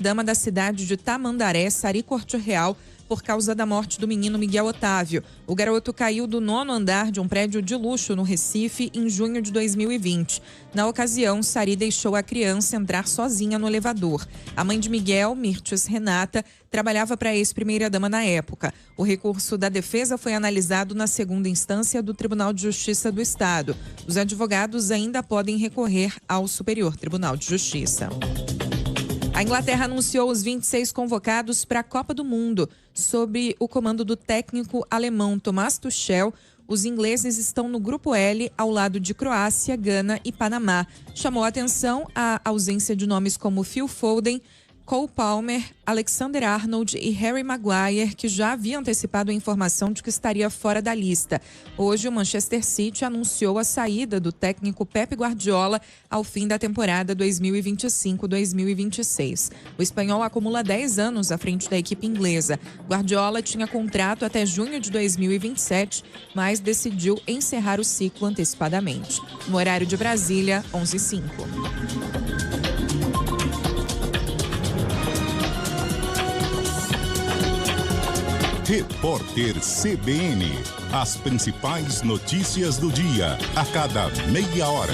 dama da cidade de Tamandaré, Sari Corte Real, por causa da morte do menino Miguel Otávio. O garoto caiu do 9º andar de um prédio de luxo no Recife em junho de 2020. Na ocasião, Sari deixou a criança entrar sozinha no elevador. A mãe de Miguel, Mirtes Renata, trabalhava para a ex-primeira-dama na época. O recurso da defesa foi analisado na 2ª instância do Tribunal de Justiça do Estado. Os advogados ainda podem recorrer ao Superior Tribunal de Justiça. A Inglaterra anunciou os 26 convocados para a Copa do Mundo. Sob o comando do técnico alemão Thomas Tuchel, os ingleses estão no Grupo L, ao lado de Croácia, Gana e Panamá. Chamou a atenção a ausência de nomes como Phil Foden, Cole Palmer, Alexander-Arnold e Harry Maguire, que já havia antecipado a informação de que estaria fora da lista. Hoje, o Manchester City anunciou a saída do técnico Pep Guardiola ao fim da temporada 2025-2026. O espanhol acumula 10 anos à frente da equipe inglesa. Guardiola tinha contrato até junho de 2027, mas decidiu encerrar o ciclo antecipadamente. No horário de Brasília, 11h05. Repórter CBN. As principais notícias do dia, a cada meia hora.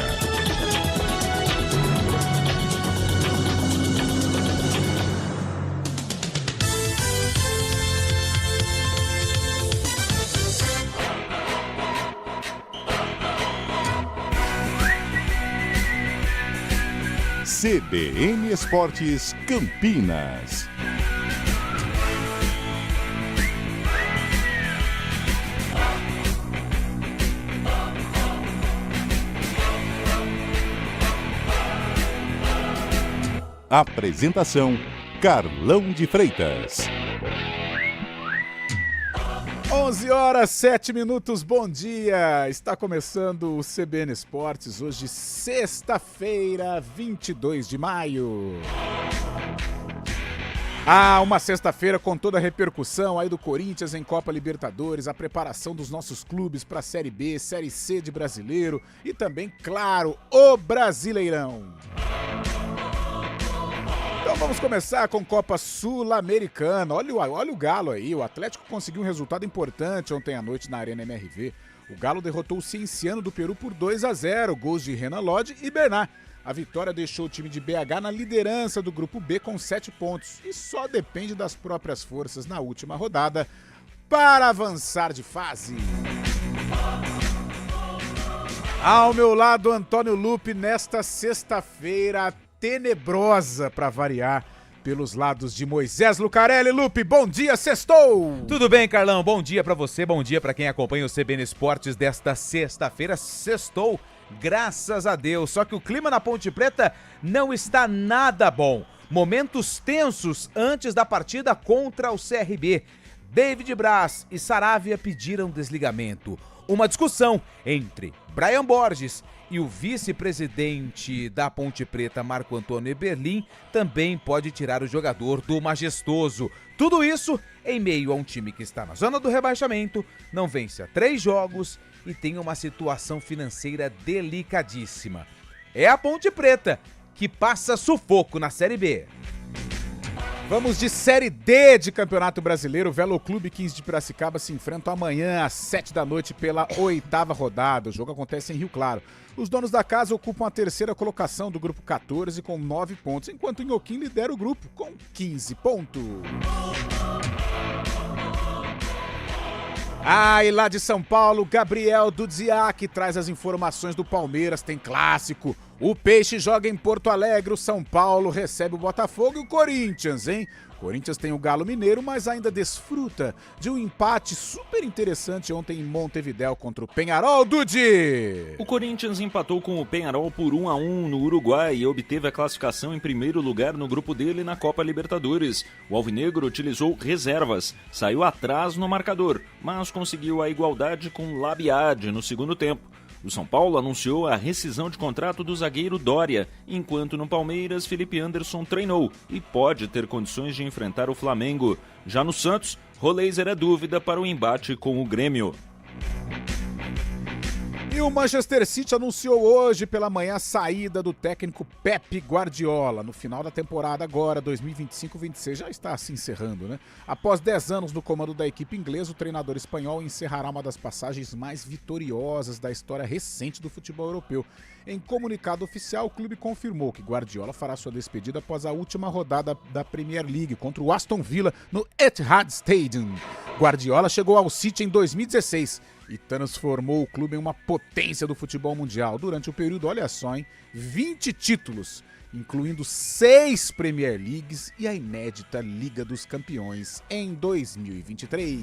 CBN Esportes Campinas. Apresentação: Carlão de Freitas. 11h07, bom dia! Está começando o CBN Esportes, hoje sexta-feira, 22 de maio. Uma sexta-feira com toda a repercussão aí do Corinthians em Copa Libertadores, a preparação dos nossos clubes para a Série B, Série C de Brasileiro e também, claro, o Brasileirão. Então vamos começar com Copa Sul-Americana. Olha o Galo aí, o Atlético conseguiu um resultado importante ontem à noite na Arena MRV. O Galo derrotou o Cienciano do Peru por 2-0, gols de Renan Lodge e Bernat. A vitória deixou o time de BH na liderança do Grupo B com 7 pontos e só depende das próprias forças na última rodada para avançar de fase. Ao meu lado, Antônio Lupe, nesta sexta-feira tenebrosa para variar, pelos lados de Moisés Lucarelli. Lupe, bom dia, sextou! Tudo bem, Carlão? Bom dia para você, bom dia para quem acompanha o CBN Esportes desta sexta-feira. Sextou, graças a Deus. Só que o clima na Ponte Preta não está nada bom. Momentos tensos antes da partida contra o CRB. David Braz e Saravia pediram desligamento. Uma discussão entre Brian Borges e o vice-presidente da Ponte Preta, Marco Antônio Eberlin, também pode tirar o jogador do Majestoso. Tudo isso em meio a um time que está na zona do rebaixamento, não vence há 3 jogos e tem uma situação financeira delicadíssima. É a Ponte Preta que passa sufoco na Série B. Vamos de Série D de Campeonato Brasileiro. O Velo Clube 15 de Piracicaba se enfrentam amanhã às 7 da noite pela 8ª rodada. O jogo acontece em Rio Claro. Os donos da casa ocupam a 3ª colocação do grupo 14 com 9 pontos, enquanto o Inhoquim lidera o grupo com 15 pontos. E lá de São Paulo, Gabriel Dudziak traz as informações do Palmeiras. Tem clássico. O Peixe joga em Porto Alegre, o São Paulo recebe o Botafogo e o Corinthians, hein? O Corinthians tem o Galo Mineiro, mas ainda desfruta de um empate super interessante ontem em Montevidéu contra o Peñarol. Dudi! O Corinthians empatou com o Peñarol por 1-1 no Uruguai e obteve a classificação em primeiro lugar no grupo dele na Copa Libertadores. O alvinegro utilizou reservas, saiu atrás no marcador, mas conseguiu a igualdade com Labiad no segundo tempo. O São Paulo anunciou a rescisão de contrato do zagueiro Dória, enquanto no Palmeiras, Felipe Anderson treinou e pode ter condições de enfrentar o Flamengo. Já no Santos, Roleiser é dúvida para o embate com o Grêmio. E o Manchester City anunciou hoje pela manhã a saída do técnico Pep Guardiola. No final da temporada agora, 2025-26, já está se encerrando, né? Após 10 anos no comando da equipe inglesa, o treinador espanhol encerrará uma das passagens mais vitoriosas da história recente do futebol europeu. Em comunicado oficial, o clube confirmou que Guardiola fará sua despedida após a última rodada da Premier League contra o Aston Villa no Etihad Stadium. Guardiola chegou ao City em 2016 e transformou o clube em uma potência do futebol mundial. Durante o período, olha só, 20 títulos, incluindo 6 Premier Leagues e a inédita Liga dos Campeões em 2023.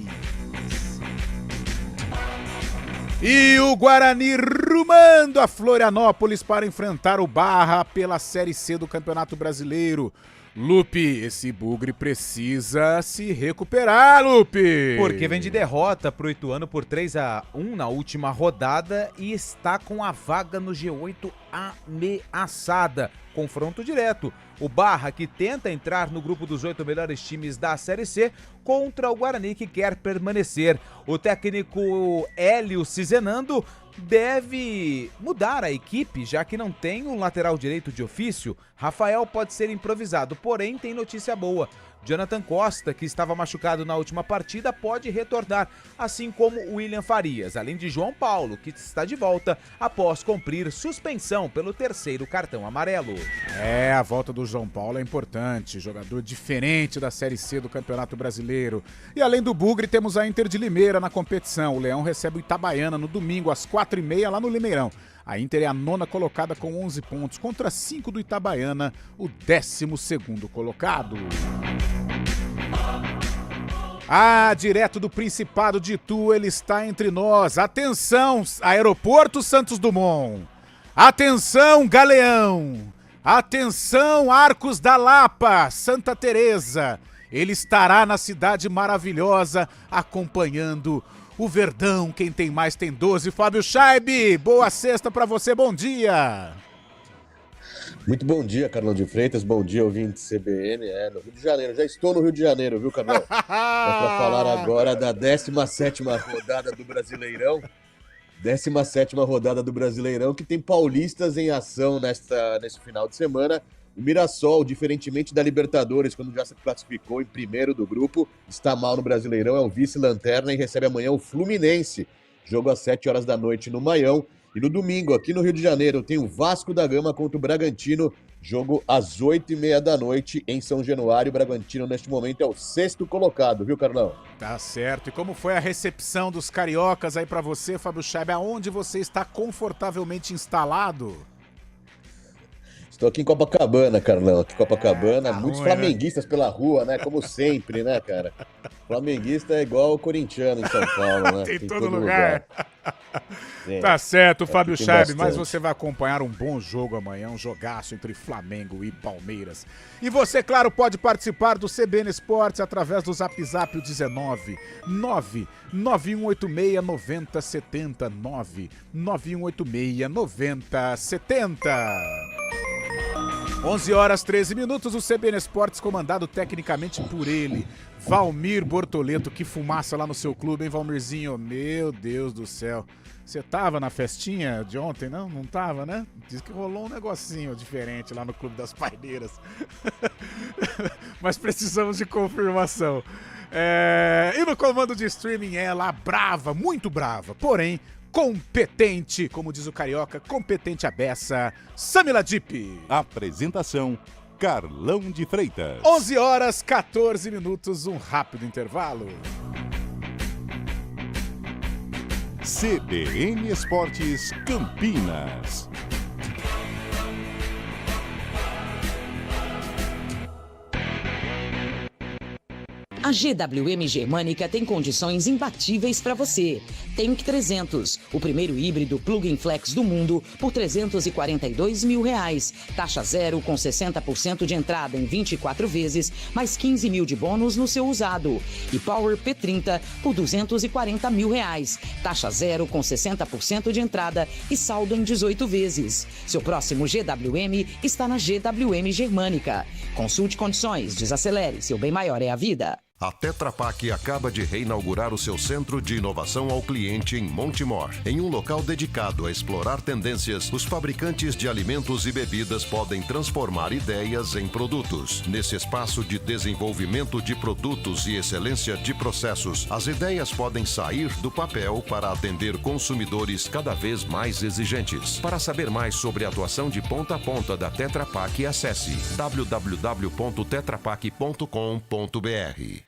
E o Guarani rumando a Florianópolis para enfrentar o Barra pela Série C do Campeonato Brasileiro. Lupe, esse bugre precisa se recuperar, Lupe! Porque vem de derrota pro Ituano por 3-1 na última rodada e está com a vaga no G8 ameaçada. Confronto direto. O Barra, que tenta entrar no grupo dos 8 melhores times da Série C, contra o Guarani, que quer permanecer. O técnico Hélio Cizenando deve mudar a equipe, já que não tem um lateral direito de ofício. Rafael pode ser improvisado, porém tem notícia boa. Jonathan Costa, que estava machucado na última partida, pode retornar, assim como o William Farias, além de João Paulo, que está de volta após cumprir suspensão pelo 3º cartão amarelo. A volta do João Paulo é importante, jogador diferente da Série C do Campeonato Brasileiro. E além do bugre, temos a Inter de Limeira na competição. O Leão recebe o Itabaiana no domingo às 4h30 lá no Limeirão. A Inter é a 9ª colocada com 11 pontos contra 5 do Itabaiana, o 12º colocado. Direto do Principado de Itu, ele está entre nós. Atenção, Aeroporto Santos Dumont. Atenção, Galeão. Atenção, Arcos da Lapa, Santa Teresa. Ele estará na cidade maravilhosa acompanhando o Verdão. Quem tem mais tem 12. Fábio Scheibe, boa sexta pra você, bom dia. Muito bom dia, Carlão de Freitas, bom dia, ouvinte CBN, no Rio de Janeiro, já estou no Rio de Janeiro, viu, Carlão? É para falar agora da 17ª rodada do Brasileirão, 17ª rodada do Brasileirão, que tem paulistas em ação nesse final de semana. O Mirassol, diferentemente da Libertadores, quando já se classificou em primeiro do grupo, está mal no Brasileirão, é o vice-lanterna e recebe amanhã o Fluminense, jogo às 7h da noite no Maião. E no domingo, aqui no Rio de Janeiro, tem o Vasco da Gama contra o Bragantino, jogo às 8h30 da noite em São Januário. O Bragantino, neste momento, é o 6º colocado, viu, Carlão? Tá certo. E como foi a recepção dos cariocas aí pra você, Fábio Scheibe? Aonde você está confortavelmente instalado? Estou aqui em Copacabana, Carlão, aqui em Copacabana, tá muitos ruim, flamenguistas pela rua, né, como sempre, né, cara? Flamenguista é igual o corintiano em São Paulo, né? Tem todo lugar. Tá certo, Fábio Scheibe, mas bastante. você vai acompanhar um bom jogo amanhã, um jogaço entre Flamengo e Palmeiras. E você, claro, pode participar do CBN Esportes através do Zap 19 99186 9070 99186 9070. 11h13, o CBN Esportes comandado tecnicamente por ele, Valmir Bortoleto. Que fumaça lá no seu clube, hein, Valmirzinho? Meu Deus do céu. Você tava na festinha de ontem, não? Não tava, né? Diz que rolou um negocinho diferente lá no Clube das Paineiras. Mas precisamos de confirmação. E no comando de streaming ela, brava, muito brava, porém competente, como diz o carioca, competente a beça, Samila Dipp. Apresentação, Carlão de Freitas. 11h14, um rápido intervalo. CBN Esportes Campinas. A GWM Germânica tem condições imbatíveis para você. Tank 300, o primeiro híbrido plug-in flex do mundo, por R$342 mil. Taxa zero com 60% de entrada em 24 vezes, mais 15 mil de bônus no seu usado. E Power P30 por R$240 mil. Taxa zero com 60% de entrada e saldo em 18 vezes. Seu próximo GWM está na GWM Germânica. Consulte condições, desacelere, seu bem maior é a vida. A Tetra Pak acaba de reinaugurar o seu centro de inovação ao cliente em Montemor. Em um local dedicado a explorar tendências, os fabricantes de alimentos e bebidas podem transformar ideias em produtos. Nesse espaço de desenvolvimento de produtos e excelência de processos, as ideias podem sair do papel para atender consumidores cada vez mais exigentes. Para saber mais sobre a atuação de ponta a ponta da Tetra Pak, acesse www.tetrapak.com.br.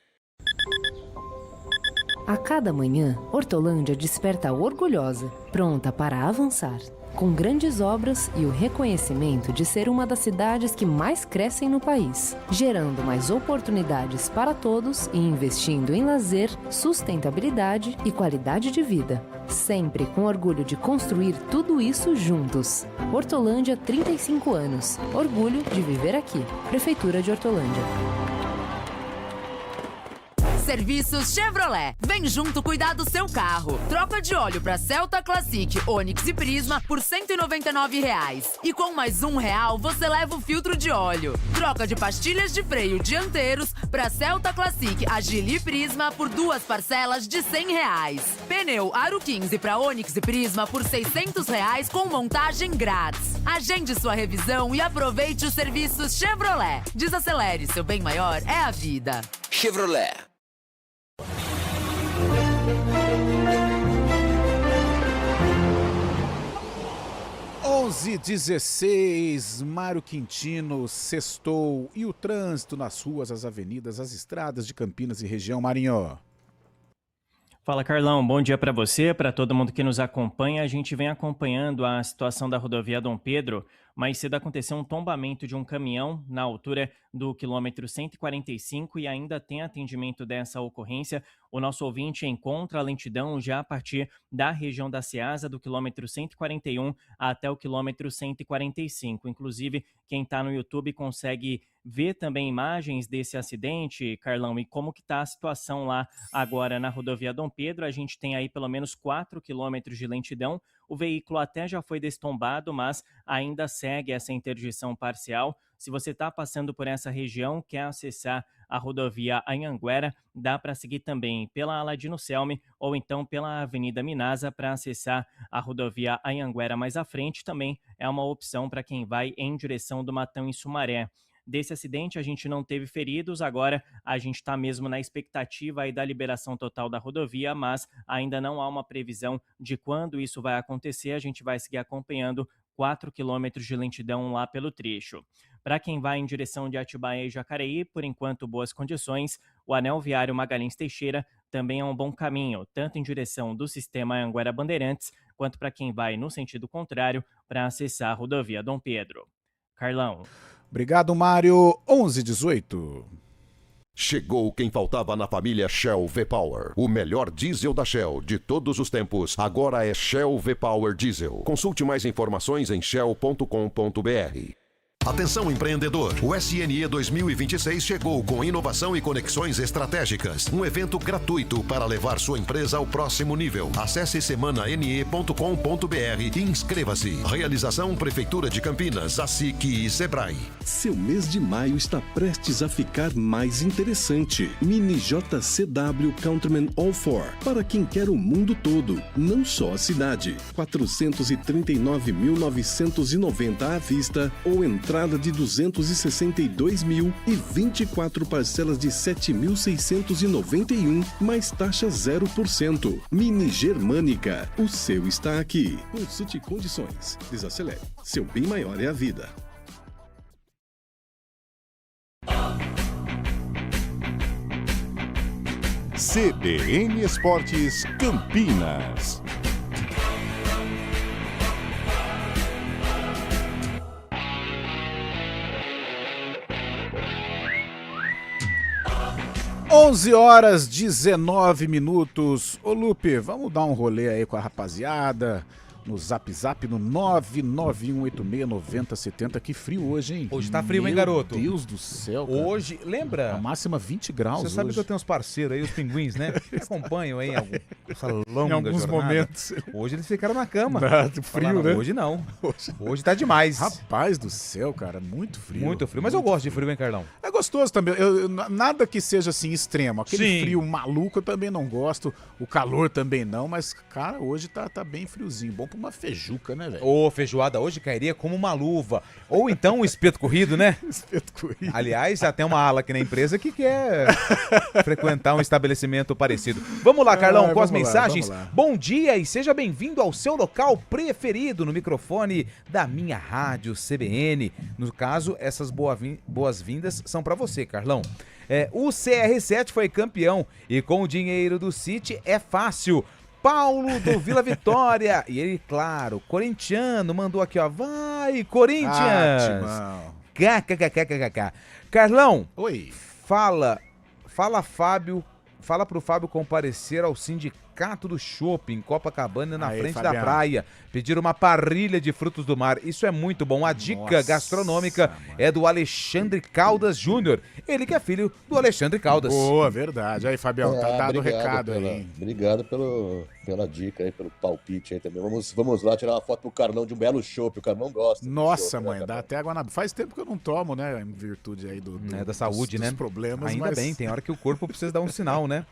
A cada manhã, Hortolândia desperta orgulhosa, pronta para avançar. Com grandes obras e o reconhecimento de ser uma das cidades que mais crescem no país, gerando mais oportunidades para todos e investindo em lazer, sustentabilidade e qualidade de vida. Sempre com orgulho de construir tudo isso juntos. Hortolândia, 35 anos. Orgulho de viver aqui. Prefeitura de Hortolândia. Serviços Chevrolet. Vem junto cuidar do seu carro. Troca de óleo para Celta Classic, Onix e Prisma por R$ 199,00. E com mais R$1 você leva o filtro de óleo. Troca de pastilhas de freio dianteiros para Celta Classic, Agile e Prisma por 2 parcelas de R$ 100,00. Pneu Aro 15 para Onix e Prisma por R$ 600,00 com montagem grátis. Agende sua revisão e aproveite os serviços Chevrolet. Desacelere, seu bem maior é a vida. Chevrolet. 11h16, Mário Quintino, sextou. E o trânsito nas ruas, as avenidas, as estradas de Campinas e região, Marinho? Fala, Carlão. Bom dia para você, para todo mundo que nos acompanha. A gente vem acompanhando a situação da rodovia Dom Pedro. Mais cedo aconteceu um tombamento de um caminhão na altura do quilômetro 145 e ainda tem atendimento dessa ocorrência. O nosso ouvinte encontra a lentidão já a partir da região da Ceasa, do quilômetro 141 até o quilômetro 145. Inclusive, quem está no YouTube consegue ver também imagens desse acidente, Carlão, e como que está a situação lá agora na rodovia Dom Pedro. A gente tem aí pelo menos 4 quilômetros de lentidão. O veículo até já foi destombado, mas ainda segue essa interdição parcial. Se você está passando por essa região, quer acessar a rodovia Anhanguera, dá para seguir também pela Aladino Selme ou então pela Avenida Minasa para acessar a rodovia Anhanguera mais à frente. Também é uma opção para quem vai em direção do Matão e Sumaré. Desse acidente a gente não teve feridos, agora a gente está mesmo na expectativa aí da liberação total da rodovia, mas ainda não há uma previsão de quando isso vai acontecer. A gente vai seguir acompanhando 4 quilômetros de lentidão lá pelo trecho. Para quem vai em direção de Atibaia e Jacareí, por enquanto boas condições. O anel viário Magalhães Teixeira também é um bom caminho, tanto em direção do sistema Anhanguera Bandeirantes, quanto para quem vai no sentido contrário para acessar a rodovia Dom Pedro. Carlão. Obrigado, Mário. 11h18. Chegou quem faltava na família Shell V-Power. O melhor diesel da Shell de todos os tempos. Agora é Shell V-Power Diesel. Consulte mais informações em shell.com.br. Atenção, empreendedor! O SNE 2026 chegou com inovação e conexões estratégicas. Um evento gratuito para levar sua empresa ao próximo nível. Acesse semanane.com.br e inscreva-se. Realização Prefeitura de Campinas, ASIC e Sebrae. Seu mês de maio está prestes a ficar mais interessante. Mini JCW Countryman All-4. Para quem quer o mundo todo, não só a cidade. 439.990 à vista ou entrada de 262 mil e 24 parcelas de 7.691, mais taxa 0%. Mini Germânica, o seu está aqui. Consulte condições. Desacelere. Seu bem maior é a vida. CBN Esportes Campinas. Onze horas 19 minutos. Ô Lupe, vamos dar um rolê aí com a rapaziada. no Zap no 991869070. Que frio hoje, hein? Hoje tá frio, hein, garoto? Meu Deus do céu, cara. Hoje, lembra? A máxima 20 graus. Você sabe hoje. que eu tenho uns parceiros aí, os pinguins, né? Que acompanham aí essa longa em alguns jornada. momentos. Hoje eles ficaram na cama. Frio, né? Hoje não. Hoje tá demais. Rapaz do céu, cara, muito frio. Muito frio, mas eu gosto de frio, hein, Carlão? É gostoso também. Nada que seja assim extremo. Aquele frio maluco eu também não gosto. O calor também não, mas, cara, hoje tá bem friozinho. Bom pra uma feijuca, né, velho? Ô, feijoada hoje cairia como uma luva. Ou então um espeto corrido, né? Espeto corrido. Aliás, já tem uma ala aqui na empresa que quer frequentar um estabelecimento parecido. Vamos lá, Carlão, com as mensagens. Bom dia e seja bem-vindo ao seu local preferido no microfone da minha rádio CBN. No caso, essas boas-vindas são pra você, Carlão. O CR7 foi campeão e com o dinheiro do City é fácil. Paulo do Vila Vitória. E ele, claro, corintiano, mandou aqui, ó. Vai, Corinthians! KKKKKK. Carlão. Oi. Fala pro Fábio comparecer ao sindicato do shopping em Copacabana, na frente da praia. Pedir uma parrilha de frutos do mar. Isso é muito bom. A dica gastronômica é do Alexandre Caldas Júnior. Ele que é filho do Alexandre Caldas. Boa, verdade. Aí, Fabião, tá dado o recado aí. Obrigado pela dica aí, pelo palpite aí também. Vamos lá tirar uma foto pro Carlão de um belo chopp. O Carlão gosta. Nossa, mãe, dá até água na... Faz tempo que eu não tomo, né? Em virtude aí da saúde, dos né? Problemas. Ainda bem, tem hora que o corpo precisa dar um sinal, né?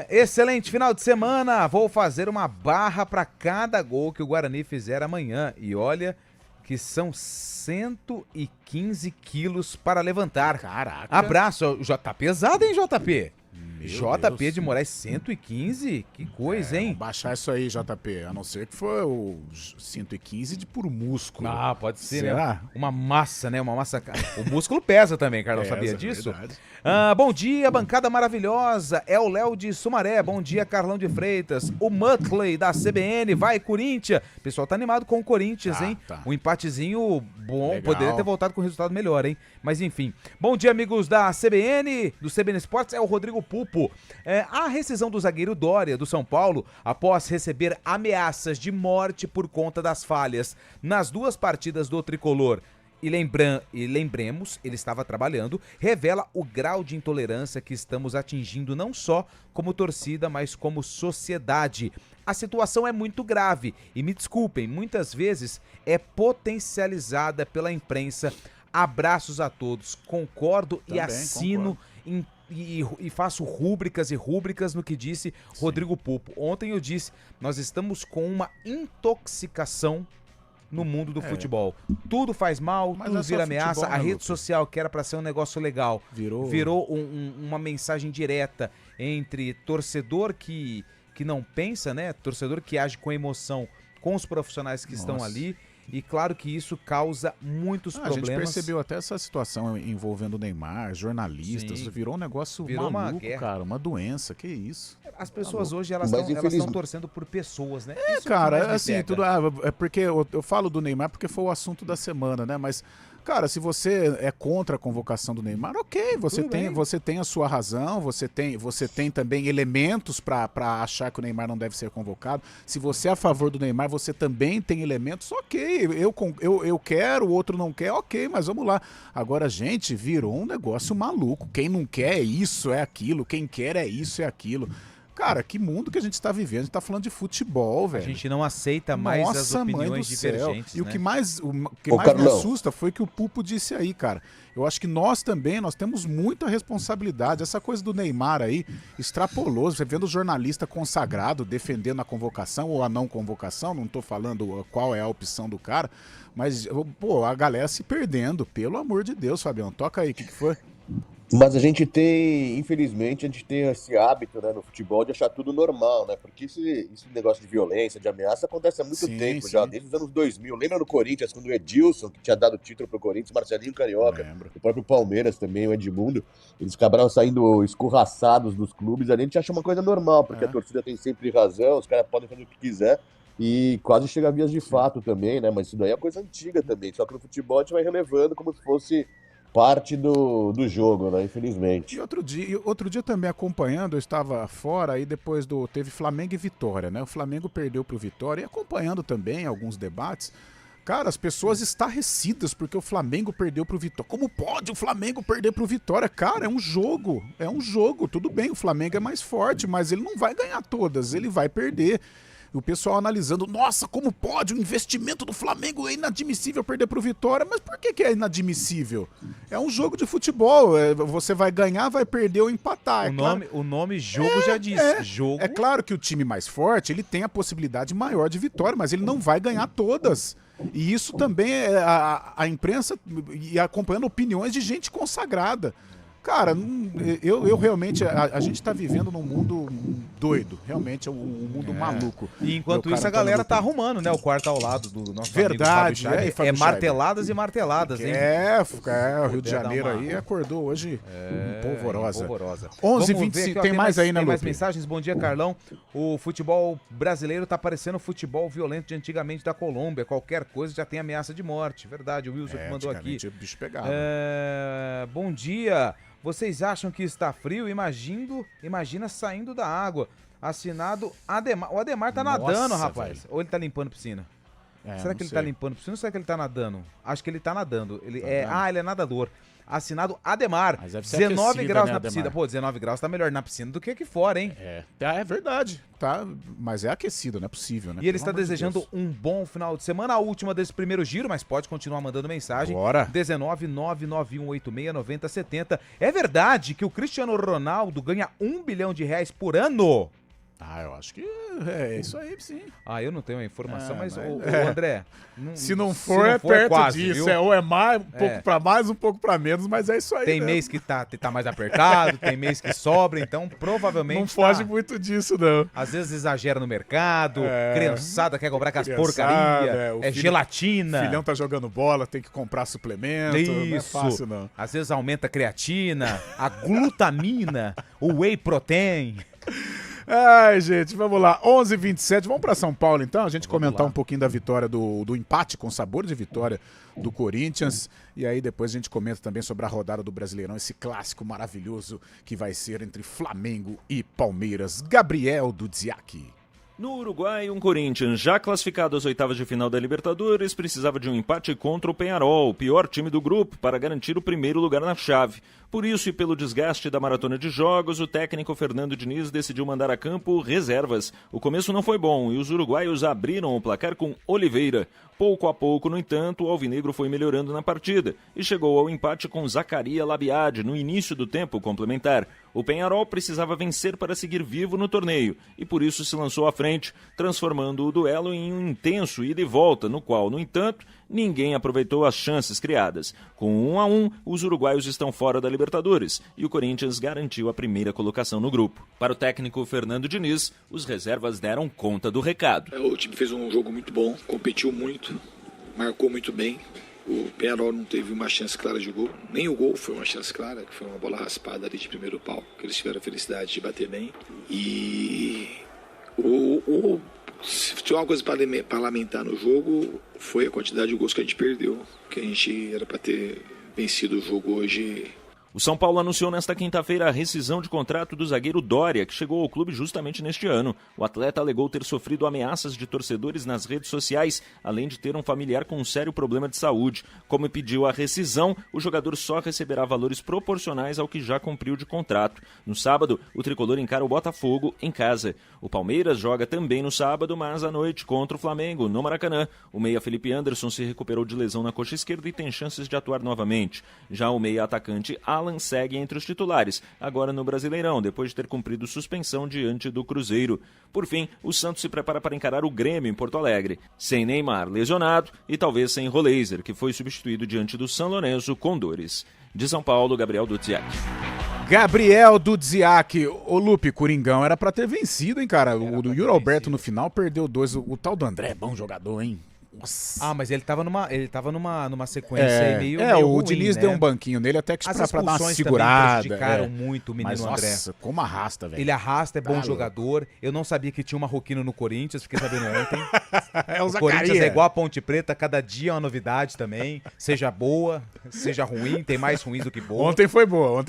Excelente final de semana. Vou fazer uma barra pra cada gol que o Guarani fizer amanhã. E olha que são 115 quilos para levantar. Caraca. Abraço. Tá pesado, hein, JP? JP de Moraes, 115? Que coisa, hein? Vamos baixar isso aí, JP. A não ser que for o 115 de puro músculo. Ah, pode ser, né? Uma massa, né? Uma massa... O músculo pesa também, Carlos. Sabia disso? Bom dia, bancada maravilhosa. É o Léo de Sumaré. Bom dia, Carlão de Freitas. O Muttley da CBN. Vai, Corinthians. O pessoal tá animado com o Corinthians, hein? Um empatezinho bom. Legal. Poderia ter voltado com resultado melhor, hein? Mas enfim. Bom dia, amigos da CBN, do CBN Esportes. É o Rodrigo Pupo. A rescisão do zagueiro Dória, do São Paulo, após receber ameaças de morte por conta das falhas nas 2 partidas do tricolor. E lembremos, ele estava trabalhando, revela o grau de intolerância que estamos atingindo não só como torcida, mas como sociedade. A situação é muito grave e, me desculpem, muitas vezes é potencializada pela imprensa. Abraços a todos, concordo também, e assino e faço rúbricas e rúbricas no que disse Rodrigo Pupo. Ontem eu disse, nós estamos com uma intoxicação no mundo do futebol. Tudo faz mal, tudo vira ameaça. Futebol, a rede social, que era para ser um negócio legal, virou uma mensagem direta entre torcedor que não pensa, né? Torcedor que age com emoção com os profissionais que estão ali. E claro que isso causa muitos problemas. A gente percebeu até essa situação envolvendo o Neymar, jornalistas. Virou um negócio maluco, cara. Uma doença, que isso. As pessoas hoje, elas estão torcendo por pessoas, né? Isso cara, assim, tudo... é porque eu falo do Neymar porque foi o assunto da semana, né? Mas... Cara, se você é contra a convocação do Neymar, ok, você tem a sua razão, você tem também elementos para achar que o Neymar não deve ser convocado. Se você é a favor do Neymar, você também tem elementos, ok, eu quero, o outro não quer, ok, mas vamos lá. Agora, gente, virou um negócio maluco. Quem não quer é isso, é aquilo, quem quer é isso, é aquilo. Cara, que mundo que a gente tá vivendo. A gente tá falando de futebol, velho. A gente não aceita mais as opiniões divergentes, E né? o que mais me assusta foi que o Pupo disse aí, cara. Eu acho que nós temos muita responsabilidade. Essa coisa do Neymar aí extrapolou. Você vendo o jornalista consagrado defendendo a convocação ou a não convocação, não tô falando qual é a opção do cara, mas, pô, a galera se perdendo. Pelo amor de Deus, Fabião. Toca aí, o que foi? Mas a gente tem, infelizmente, esse hábito, né, no futebol de achar tudo normal, né? Porque esse negócio de violência, de ameaça, acontece há muito tempo já, desde os anos 2000. Lembra no Corinthians, quando o Edilson, que tinha dado título pro Corinthians, Marcelinho Carioca, o próprio Palmeiras também, o Edmundo, eles acabaram saindo escorraçados dos clubes. A gente acha uma coisa normal, porque a torcida tem sempre razão, os caras podem fazer o que quiser. E quase chega a vias de fato também, né? Mas isso daí é coisa antiga também. Só que no futebol a gente vai relevando como se fosse parte do jogo, né? Infelizmente. E outro dia também acompanhando, eu estava fora, aí depois teve Flamengo e Vitória, né? O Flamengo perdeu pro Vitória e acompanhando também alguns debates. Cara, as pessoas estarrecidas porque o Flamengo perdeu pro Vitória. Como pode o Flamengo perder pro Vitória? Cara, é um jogo. Tudo bem, o Flamengo é mais forte, mas ele não vai ganhar todas, ele vai perder. O pessoal analisando, nossa, como pode? O investimento do Flamengo é inadmissível perder pro Vitória. Mas por que é inadmissível? É um jogo de futebol. Você vai ganhar, vai perder ou empatar. O nome jogo já diz. Jogo. É claro que o time mais forte, ele tem a possibilidade maior de vitória, mas ele não vai ganhar todas. E isso também é a imprensa e acompanhando opiniões de gente consagrada. Cara, eu realmente, a gente tá vivendo num mundo doido, realmente é um mundo maluco. E enquanto isso a galera tá arrumando, né, o quarto ao lado do nosso verdade, amigo Fábio Scheiber. Marteladas e marteladas, hein? O Rio de Janeiro aí acordou hoje polvorosa. 11h25, tem mais aí, né, Tem mais mensagens? Bom dia, Carlão. O futebol brasileiro tá parecendo o futebol violento de antigamente da Colômbia. Qualquer coisa já tem ameaça de morte. Verdade, o Wilson que mandou aqui. O bicho pegava. Bom dia. Vocês acham que está frio? Imagina saindo da água. Assinado Ademar. O Ademar tá nadando, rapaz. Velho. Ou ele tá limpando piscina? Será que ele tá limpando piscina ou será que ele tá nadando? Acho que ele tá nadando. Ele é nadador. Assinado Ademar. 19 graus na piscina. Pô, 19 graus tá melhor na piscina do que aqui fora, hein? É verdade. Tá, mas é aquecido, não é possível, né? E ele está desejando um bom final de semana. A última desse primeiro giro, mas pode continuar mandando mensagem. Bora. 19991869070. É verdade que o Cristiano Ronaldo ganha R$1 bilhão por ano? Eu acho que é isso aí, sim. Eu não tenho a informação, mas o André... Se não for, é perto quase, disso. Viu? Ou é mais, um pouco pra mais, um pouco pra menos, mas é isso aí. Tem mês que tá mais apertado, tem mês que sobra, então provavelmente... Não foge muito disso, não. Às vezes exagera no mercado, criançada quer comprar com as porcarias, gelatina. O filhão tá jogando bola, tem que comprar suplemento. Isso. Não é fácil, não. Às vezes aumenta a creatina, a glutamina, o whey protein... Ai, gente, vamos lá. 11h27, vamos pra São Paulo então, a gente comentar um pouquinho da vitória, do empate com sabor de vitória do Corinthians. E aí depois a gente comenta também sobre a rodada do Brasileirão, esse clássico maravilhoso que vai ser entre Flamengo e Palmeiras. Gabriel Dudziak. No Uruguai, um Corinthians já classificado às oitavas de final da Libertadores precisava de um empate contra o Peñarol, o pior time do grupo, para garantir o primeiro lugar na chave. Por isso e pelo desgaste da maratona de jogos, o técnico Fernando Diniz decidiu mandar a campo reservas. O começo não foi bom e os uruguaios abriram o placar com Oliveira. Pouco a pouco, no entanto, o alvinegro foi melhorando na partida e chegou ao empate com Zacaria Labiade no início do tempo complementar. O Peñarol precisava vencer para seguir vivo no torneio e por isso se lançou à frente, transformando o duelo em um intenso ida e volta, no qual, no entanto, ninguém aproveitou as chances criadas. Com 1-1, os uruguaios estão fora da Libertadores e o Corinthians garantiu a primeira colocação no grupo. Para o técnico Fernando Diniz, os reservas deram conta do recado. O time fez um jogo muito bom, competiu muito, marcou muito bem. O Peñarol não teve uma chance clara de gol, nem o gol foi uma chance clara, que foi uma bola raspada ali de primeiro pau, que eles tiveram a felicidade de bater bem. E se tinha uma coisa para lamentar no jogo, foi a quantidade de gols que a gente perdeu, que a gente era para ter vencido o jogo hoje. O São Paulo anunciou nesta quinta-feira a rescisão de contrato do zagueiro Dória, que chegou ao clube justamente neste ano. O atleta alegou ter sofrido ameaças de torcedores nas redes sociais, além de ter um familiar com um sério problema de saúde. Como pediu a rescisão, o jogador só receberá valores proporcionais ao que já cumpriu de contrato. No sábado, o tricolor encara o Botafogo em casa. O Palmeiras joga também no sábado, mas à noite contra o Flamengo, no Maracanã. O meia Felipe Anderson se recuperou de lesão na coxa esquerda e tem chances de atuar novamente. Já o meia atacante Alan segue entre os titulares, agora no Brasileirão, depois de ter cumprido suspensão diante do Cruzeiro. Por fim, o Santos se prepara para encarar o Grêmio em Porto Alegre, sem Neymar lesionado e talvez sem Roleiser, que foi substituído diante do São Lourenço com dores. De São Paulo, Gabriel Dudziak. Gabriel Dudziak. Ô Lupe, Coringão era pra ter vencido, hein, cara? O do Yuri Alberto no final perdeu 2. O tal do André é bom jogador, hein? Nossa. Mas ele tava numa sequência aí meio o ruim, Diniz né? deu um banquinho nele até que As pra dar uma expulsões segurada. também prejudicaram muito o menino André. Nossa, como arrasta, velho. Ele arrasta, é bom louco. jogador. Eu não sabia que tinha um marroquino no Corinthians, fiquei sabendo ontem. É o O Zacarias. Corinthians é igual a Ponte Preta, cada dia é uma novidade também. Seja boa, seja ruim, tem mais ruins do que boa. Ontem foi boa.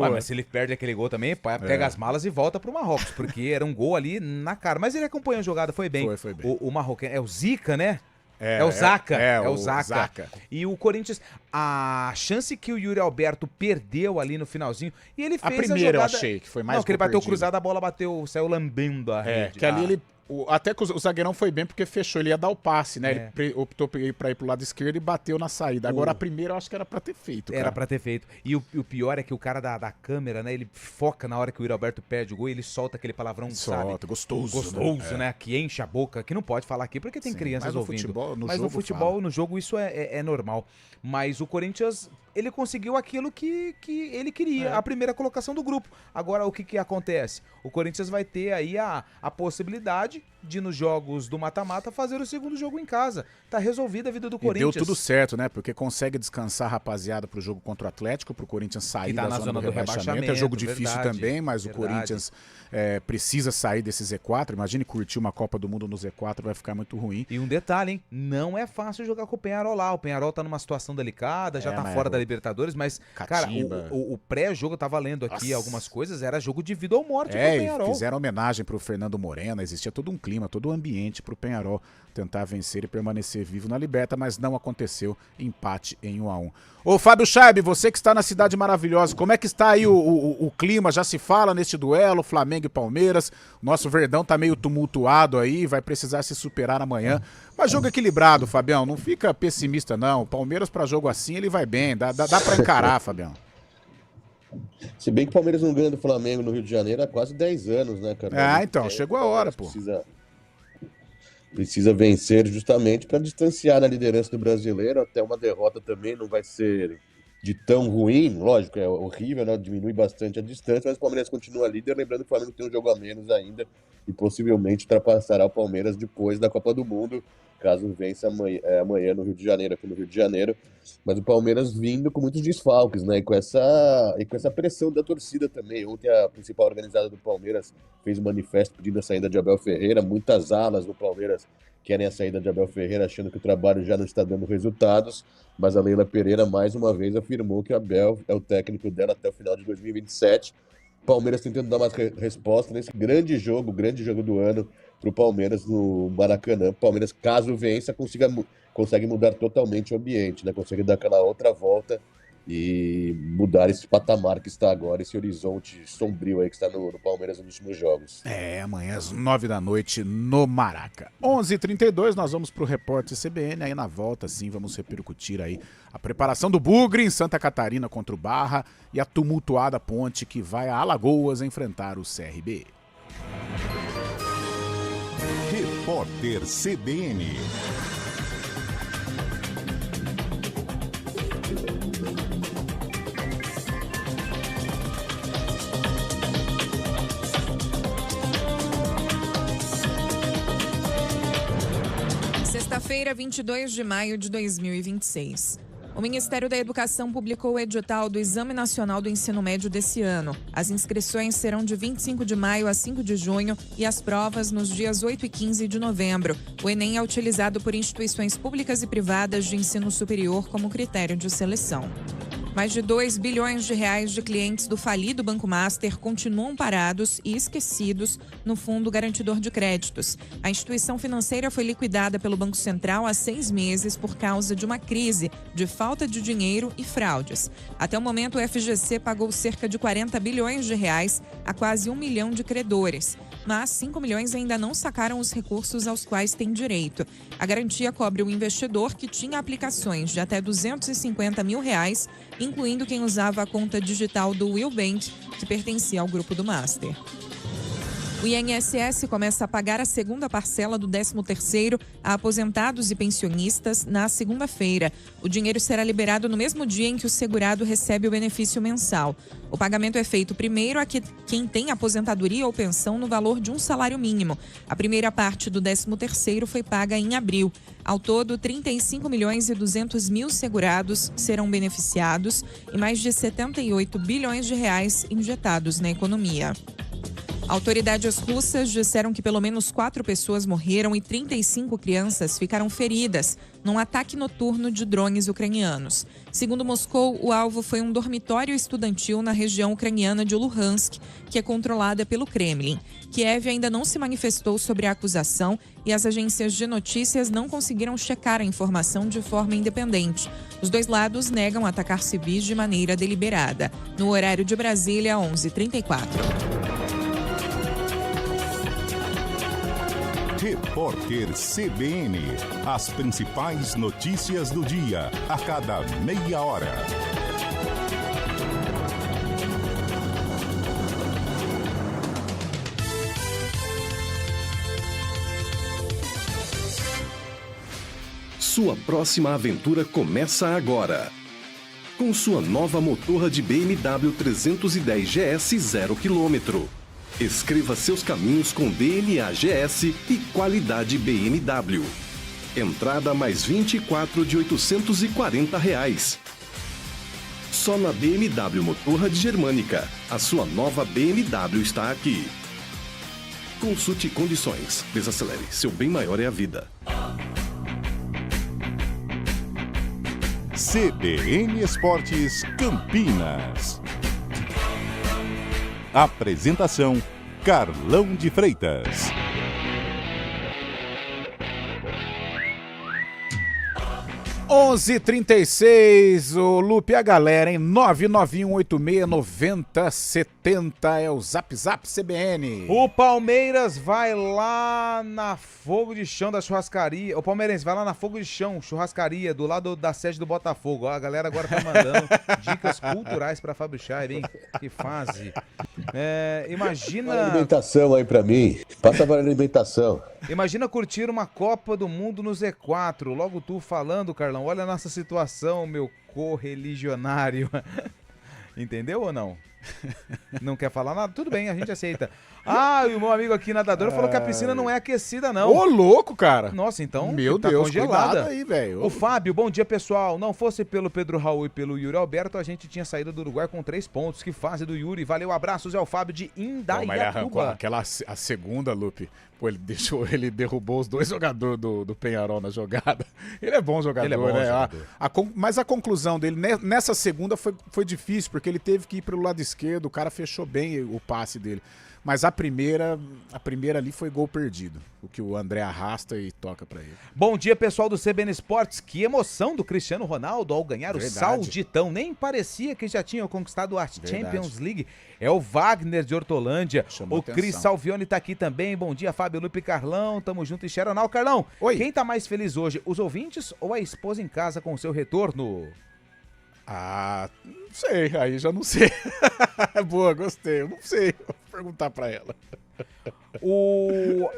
Mas se ele perde aquele gol também, pega as malas e volta pro Marrocos, porque era um gol ali na cara. Mas ele acompanhou a jogada, foi bem. Foi bem. O marroquino, é o Zica, né? É o Zaca. É o Zaca. E o Corinthians, a chance que o Yuri Alberto perdeu ali no finalzinho, e ele fez a primeira jogada... eu achei que foi mais Não, que ele bateu perdido. cruzado, a bola saiu lambendo a rede. Que ali ele... Até que o zagueirão foi bem porque fechou, ele ia dar o passe, né? Ele optou pra ir pro lado esquerdo e bateu na saída. Agora a primeira eu acho que era pra ter feito, cara. Era pra ter feito. E o pior é que o cara da câmera, né? Ele foca na hora que o Yuri Alberto perde o gol e ele solta aquele palavrão, sabe? Gostoso, né? Que enche a boca, que não pode falar aqui porque tem crianças ouvindo. Mas no futebol, no jogo, isso é normal. Mas o Corinthians, ele conseguiu aquilo que ele queria, a primeira colocação do grupo. Agora, o que acontece? O Corinthians vai ter aí a possibilidade de, nos jogos do mata-mata, fazer o segundo jogo em casa. Tá resolvida a vida do Corinthians. Deu tudo certo, né? Porque consegue descansar a rapaziada pro jogo contra o Atlético, pro Corinthians sair tá da zona do rebaixamento. É jogo difícil também, mas o Corinthians precisa sair desse Z4. Imagine curtir uma Copa do Mundo no Z4, vai ficar muito ruim. E um detalhe, hein? Não é fácil jogar com o Peñarol lá. O Peñarol tá numa situação delicada, já tá fora da Libertadores, mas, cara, o pré-jogo tá valendo aqui algumas coisas, era jogo de vida ou morte pro Peñarol. Fizeram homenagem pro Fernando Morena, existia todo um clima, todo um ambiente pro Peñarol tentar vencer e permanecer vivo na Liberta, mas não aconteceu, empate em 1-1. Ô Fábio Chaib, você que está na Cidade Maravilhosa, como é que está aí o clima? Já se fala neste duelo, Flamengo e Palmeiras, nosso Verdão tá meio tumultuado aí, vai precisar se superar amanhã, mas jogo equilibrado, Fabião, não fica pessimista não, o Palmeiras pra jogo assim ele vai bem, dá pra encarar, Fabião. Se bem que o Palmeiras não ganha do Flamengo no Rio de Janeiro há quase 10 anos, né, cara? Então, chegou a hora, pô. Precisa vencer justamente para distanciar na liderança do brasileiro. Até uma derrota também não vai ser de tão ruim. Lógico, é horrível, né? Diminui bastante a distância, mas o Palmeiras continua líder. Lembrando que o Flamengo tem um jogo a menos ainda e possivelmente ultrapassará o Palmeiras depois da Copa do Mundo, caso vença amanhã no Rio de Janeiro, aqui no Rio de Janeiro. Mas o Palmeiras vindo com muitos desfalques, né? E com essa pressão da torcida também. Ontem a principal organizada do Palmeiras fez um manifesto pedindo a saída de Abel Ferreira. Muitas alas do Palmeiras querem a saída de Abel Ferreira, achando que o trabalho já não está dando resultados. Mas a Leila Pereira, mais uma vez, afirmou que o Abel é o técnico dela até o final de 2027. Palmeiras tentando dar uma resposta nesse grande jogo do ano para o Palmeiras no Maracanã. O Palmeiras, caso vença, consegue mudar totalmente o ambiente, né? Consegue dar aquela outra volta e mudar esse patamar que está agora, esse horizonte sombrio aí que está no Palmeiras nos últimos jogos. Amanhã às 9 da noite no Maraca. 11h32, nós vamos pro Repórter CBN, aí na volta sim vamos repercutir aí a preparação do Bugre em Santa Catarina contra o Barra e a tumultuada ponte que vai a Alagoas enfrentar o CRB. Repórter CBN. Sexta-feira, 22 de maio de 2026. O Ministério da Educação publicou o edital do Exame Nacional do Ensino Médio desse ano. As inscrições serão de 25 de maio a 5 de junho e as provas nos dias 8 e 15 de novembro. O Enem é utilizado por instituições públicas e privadas de ensino superior como critério de seleção. Mais de 2 bilhões de reais de clientes do falido Banco Master continuam parados e esquecidos no Fundo Garantidor de Créditos. A instituição financeira foi liquidada pelo Banco Central há 6 meses por causa de uma crise de falta de dinheiro e fraudes. Até o momento, o FGC pagou cerca de 40 bilhões de reais a quase 1 milhão de credores. Mas 5 milhões ainda não sacaram os recursos aos quais têm direito. A garantia cobre o investidor que tinha aplicações de até 250 mil reais, incluindo quem usava a conta digital do Will Bank, que pertencia ao grupo do Master. O INSS começa a pagar a segunda parcela do 13º a aposentados e pensionistas na segunda-feira. O dinheiro será liberado no mesmo dia em que o segurado recebe o benefício mensal. O pagamento é feito primeiro a quem tem aposentadoria ou pensão no valor de um salário mínimo. A primeira parte do 13º foi paga em abril. Ao todo, 35.200.000 segurados serão beneficiados e mais de 78 bilhões de reais injetados na economia. Autoridades russas disseram que pelo menos 4 pessoas morreram e 35 crianças ficaram feridas num ataque noturno de drones ucranianos. Segundo Moscou, o alvo foi um dormitório estudantil na região ucraniana de Luhansk, que é controlada pelo Kremlin. Kiev ainda não se manifestou sobre a acusação e as agências de notícias não conseguiram checar a informação de forma independente. Os dois lados negam atacar civis de maneira deliberada. No horário de Brasília, 11h34. Repórter CBN. As principais notícias do dia, a cada meia hora. Sua próxima aventura começa agora. Com sua nova motorra de BMW 310 GS 0 km. Escreva seus caminhos com DNA GS e qualidade BMW. Entrada mais 24 de R$ 840. Só na BMW Motorrad Germânica. A sua nova BMW está aqui. Consulte condições. Desacelere. Seu bem maior é a vida. CBN Esportes Campinas. Apresentação: Carlão de Freitas. 11h36, o Lupe, a galera, hein? 991869070 é o Zap CBN. O Palmeiras vai lá na Fogo de Chão da churrascaria. O palmeirense vai lá na Fogo de Chão, churrascaria, do lado da sede do Botafogo. Ó, a galera agora tá mandando dicas culturais pra Fábio Chaire, hein? Que fase. Imagina... Vale alimentação aí pra mim. Passa vale alimentação. Imagina curtir uma Copa do Mundo no Z4. Logo tu falando, Carlão, olha a nossa situação, meu correligionário. Entendeu ou não? Não quer falar nada? Tudo bem, a gente aceita. Ah, e o meu amigo aqui nadador falou que a piscina não é aquecida, não. Ô, louco, cara. Nossa, então meu tá Deus, congelada aí, velho. O Fábio, bom dia, pessoal. Não fosse pelo Pedro Raul e pelo Yuri Alberto, a gente tinha saído do Uruguai com 3 pontos. Que fase do Yuri. Valeu, abraços, é o Fábio de Indaiatuba. Mas ele arrancou a segunda, Lupe. Pô, ele derrubou os 2 jogadores do Peñarol na jogada. Ele é bom jogador, ele é bom, né? jogador. Mas a conclusão dele nessa segunda foi difícil, porque ele teve que ir pelo lado esquerdo, o cara fechou bem o passe dele. Mas a primeira ali foi gol perdido. O que o André arrasta e toca pra ele. Bom dia, pessoal do CBN Esportes. Que emoção do Cristiano Ronaldo ao ganhar o Sauditão. Nem parecia que já tinham conquistado a Champions League. É o Wagner de Hortolândia. Chamou o atenção. Cris Salvione tá aqui também. Bom dia, Fábio, Lupe e Carlão. Tamo junto em Xeronal. Carlão, oi. Quem tá mais feliz hoje? Os ouvintes ou a esposa em casa com o seu retorno? Ah, não sei, aí já não sei. Boa, gostei, eu não sei, vou perguntar pra ela. O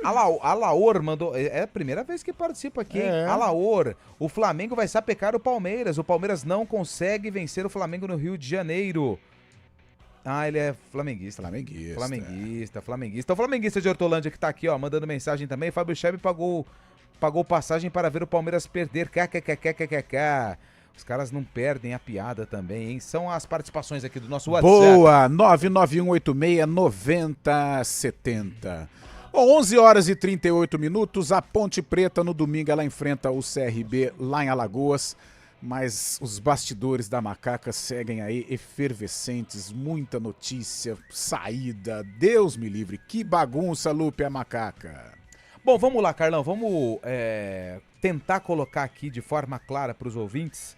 Alaor mandou, é a primeira vez que participa aqui, hein? Alaor, o Flamengo vai sapecar o Palmeiras não consegue vencer o Flamengo no Rio de Janeiro. Ah, ele é flamenguista. Flamenguista. O flamenguista de Hortolândia que tá aqui, ó, mandando mensagem também. Fábio Chebe pagou passagem para ver o Palmeiras perder. KKKKKKK. Os caras não perdem a piada também, hein? São as participações aqui do nosso WhatsApp. Boa! 991869070. Bom, 11h38, a Ponte Preta no domingo ela enfrenta o CRB lá em Alagoas, mas os bastidores da Macaca seguem aí efervescentes, muita notícia, saída, Deus me livre, que bagunça, Lupe, a Macaca. Bom, vamos lá, Carlão, vamos tentar colocar aqui de forma clara para os ouvintes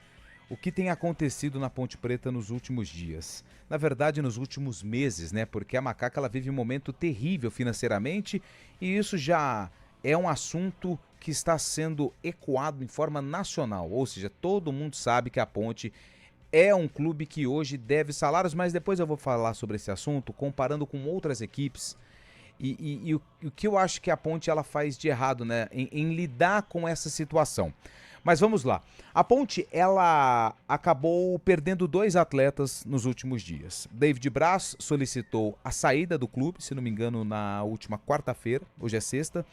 o que tem acontecido na Ponte Preta nos últimos dias. Na verdade, nos últimos meses, né? Porque a Macaca ela vive um momento terrível financeiramente e isso já é um assunto que está sendo ecoado em forma nacional. Ou seja, todo mundo sabe que a Ponte é um clube que hoje deve salários, mas depois eu vou falar sobre esse assunto comparando com outras equipes. E o que eu acho que a Ponte ela faz de errado, né, em lidar com essa situação. Mas vamos lá. A Ponte, ela acabou perdendo 2 atletas nos últimos dias. David Braz solicitou a saída do clube, se não me engano, na última quarta-feira, hoje é sexta.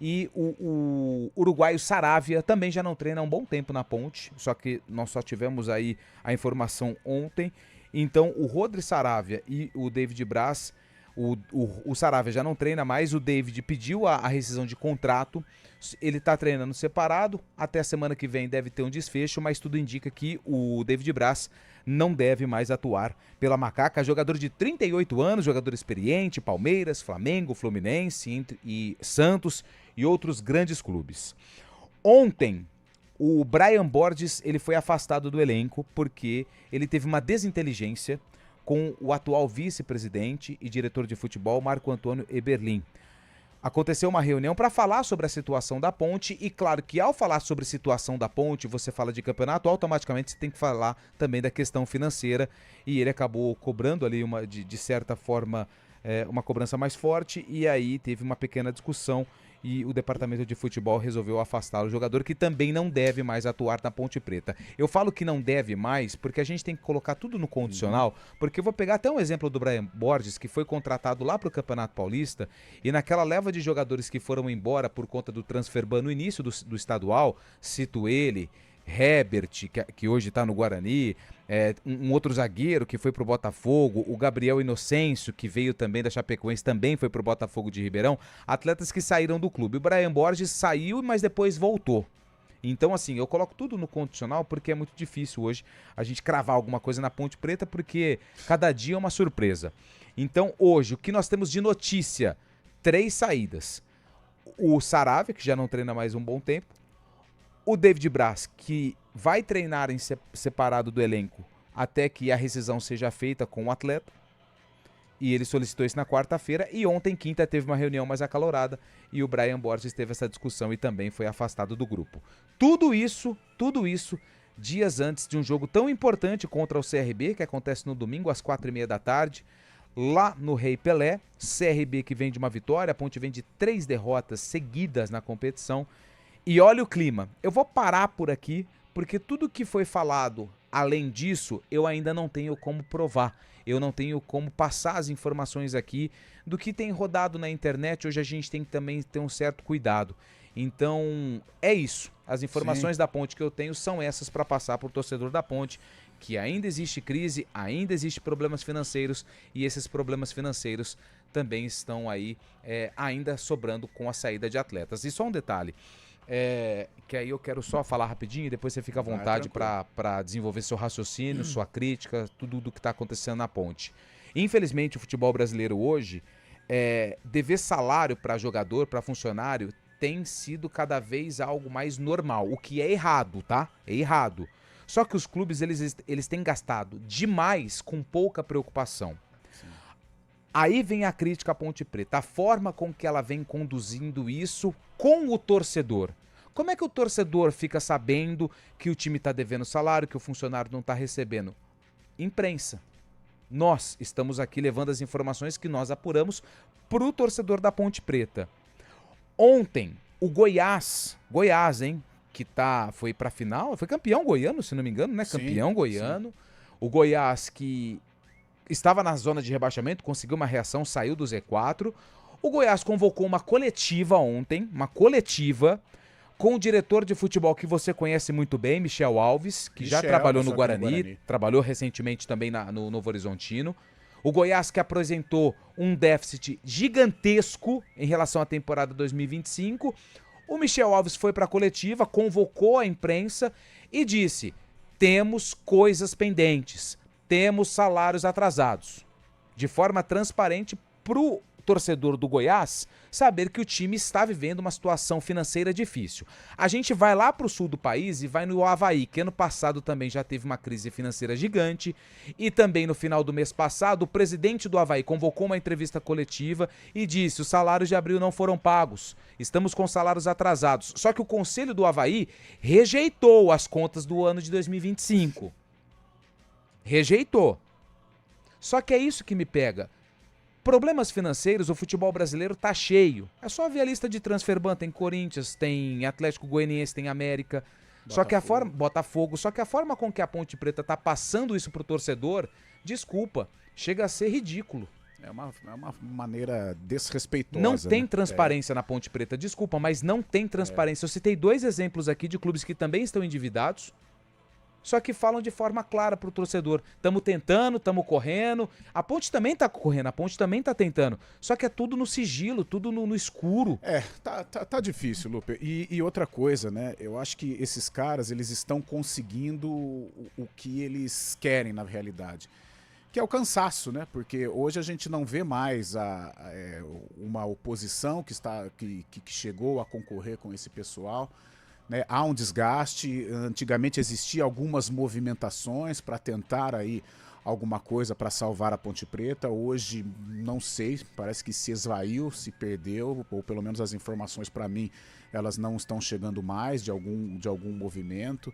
E o uruguaio Saravia também já não treina há um bom tempo na Ponte, só que nós só tivemos aí a informação ontem. Então, o Rodri Saravia e o David Braz, o Saravia já não treina mais, o David pediu a rescisão de contrato, ele está treinando separado, até a semana que vem deve ter um desfecho, mas tudo indica que o David Braz não deve mais atuar pela Macaca, jogador de 38 anos, jogador experiente, Palmeiras, Flamengo, Fluminense e Santos e outros grandes clubes. Ontem, o Brian Borges ele foi afastado do elenco porque ele teve uma desinteligência com o atual vice-presidente e diretor de futebol, Marco Antônio Eberlin. Aconteceu uma reunião para falar sobre a situação da Ponte e claro que ao falar sobre a situação da Ponte, você fala de campeonato, automaticamente você tem que falar também da questão financeira e ele acabou cobrando ali de certa forma uma cobrança mais forte e aí teve uma pequena discussão e o departamento de futebol resolveu afastar o jogador que também não deve mais atuar na Ponte Preta. Eu falo que não deve mais porque a gente tem que colocar tudo no condicional, porque eu vou pegar até um exemplo do Brian Borges, que foi contratado lá para o Campeonato Paulista e naquela leva de jogadores que foram embora por conta do transfer ban no início do estadual, cito ele, Herbert, que hoje está no Guarani, um outro zagueiro que foi pro Botafogo, o Gabriel Inocêncio, que veio também da Chapecoense, também foi pro Botafogo de Ribeirão, atletas que saíram do clube. O Brian Borges saiu, mas depois voltou. Então, assim, eu coloco tudo no condicional porque é muito difícil hoje a gente cravar alguma coisa na Ponte Preta, porque cada dia é uma surpresa. Então, hoje, o que nós temos de notícia? 3 saídas. O Saravia, que já não treina mais um bom tempo, o David Braz, que vai treinar em separado do elenco até que a rescisão seja feita com o atleta. E ele solicitou isso na quarta-feira. E ontem, quinta, teve uma reunião mais acalorada. E o Brian Borges teve essa discussão e também foi afastado do grupo. Tudo isso, dias antes de um jogo tão importante contra o CRB, que acontece no domingo às 4h30 da tarde, lá no Rei Pelé. CRB que vem de uma vitória, a Ponte vem de 3 derrotas seguidas na competição. E olha o clima. Eu vou parar por aqui, porque tudo que foi falado além disso, eu ainda não tenho como provar. Eu não tenho como passar as informações aqui do que tem rodado na internet. Hoje a gente tem que também ter um certo cuidado. Então, é isso. As informações da Ponte que eu tenho são essas para passar para o torcedor da Ponte, que ainda existe crise, ainda existe problemas financeiros e esses problemas financeiros também estão aí ainda sobrando com a saída de atletas. E só um detalhe. Que aí eu quero só falar rapidinho e depois você fica à vontade para desenvolver seu raciocínio, sua crítica, tudo do que está acontecendo na Ponte. Infelizmente, o futebol brasileiro hoje, dever salário para jogador, para funcionário, tem sido cada vez algo mais normal, o que é errado, tá? É errado. Só que os clubes, eles têm gastado demais com pouca preocupação. Aí vem a crítica à Ponte Preta, a forma com que ela vem conduzindo isso com o torcedor. Como é que o torcedor fica sabendo que o time está devendo salário, que o funcionário não está recebendo? Imprensa. Nós estamos aqui levando as informações que nós apuramos para o torcedor da Ponte Preta. Ontem, o Goiás, hein, que foi para a final, foi campeão goiano, se não me engano, né? Campeão goiano. O Goiás que estava na zona de rebaixamento, conseguiu uma reação, saiu do Z4. O Goiás convocou uma coletiva ontem, com o diretor de futebol que você conhece muito bem, Michel Alves, que já trabalhou no Guarani, trabalhou recentemente também no Novo Horizontino. O Goiás que apresentou um déficit gigantesco em relação à temporada 2025. O Michel Alves foi para a coletiva, convocou a imprensa e disse: temos coisas pendentes. Temos salários atrasados. De forma transparente para o torcedor do Goiás saber que o time está vivendo uma situação financeira difícil. A gente vai lá para o sul do país e vai no Avaí, que ano passado também já teve uma crise financeira gigante. E também no final do mês passado, o presidente do Avaí convocou uma entrevista coletiva e disse: os salários de abril não foram pagos. Estamos com salários atrasados. Só que o conselho do Avaí rejeitou as contas do ano de 2025. Rejeitou. Só que é isso que me pega. Problemas financeiros, o futebol brasileiro tá cheio. É só ver a lista de transfer ban, tem Corinthians, tem Atlético Goianiense, tem América. Só que a forma, Botafogo, só que a forma com que a Ponte Preta tá passando isso pro torcedor, desculpa, chega a ser ridículo. É uma maneira desrespeitosa. Não tem né? transparência na Ponte Preta, desculpa, mas não tem transparência. Eu citei 2 exemplos aqui de clubes que também estão endividados, só que falam de forma clara pro torcedor. Tamo tentando, tamo correndo. A Ponte também tá correndo, a Ponte também tá tentando. Só que é tudo no sigilo, tudo no escuro. Tá difícil, Lupe. E outra coisa, né? Eu acho que esses caras, eles estão conseguindo o que eles querem na realidade. Que é o cansaço, né? Porque hoje a gente não vê mais uma oposição que chegou a concorrer com esse pessoal. Né? Há um desgaste. Antigamente existiam algumas movimentações para tentar aí alguma coisa para salvar a Ponte Preta. Hoje, não sei, parece que se esvaiu, se perdeu, ou pelo menos as informações para mim, elas não estão chegando mais de algum movimento.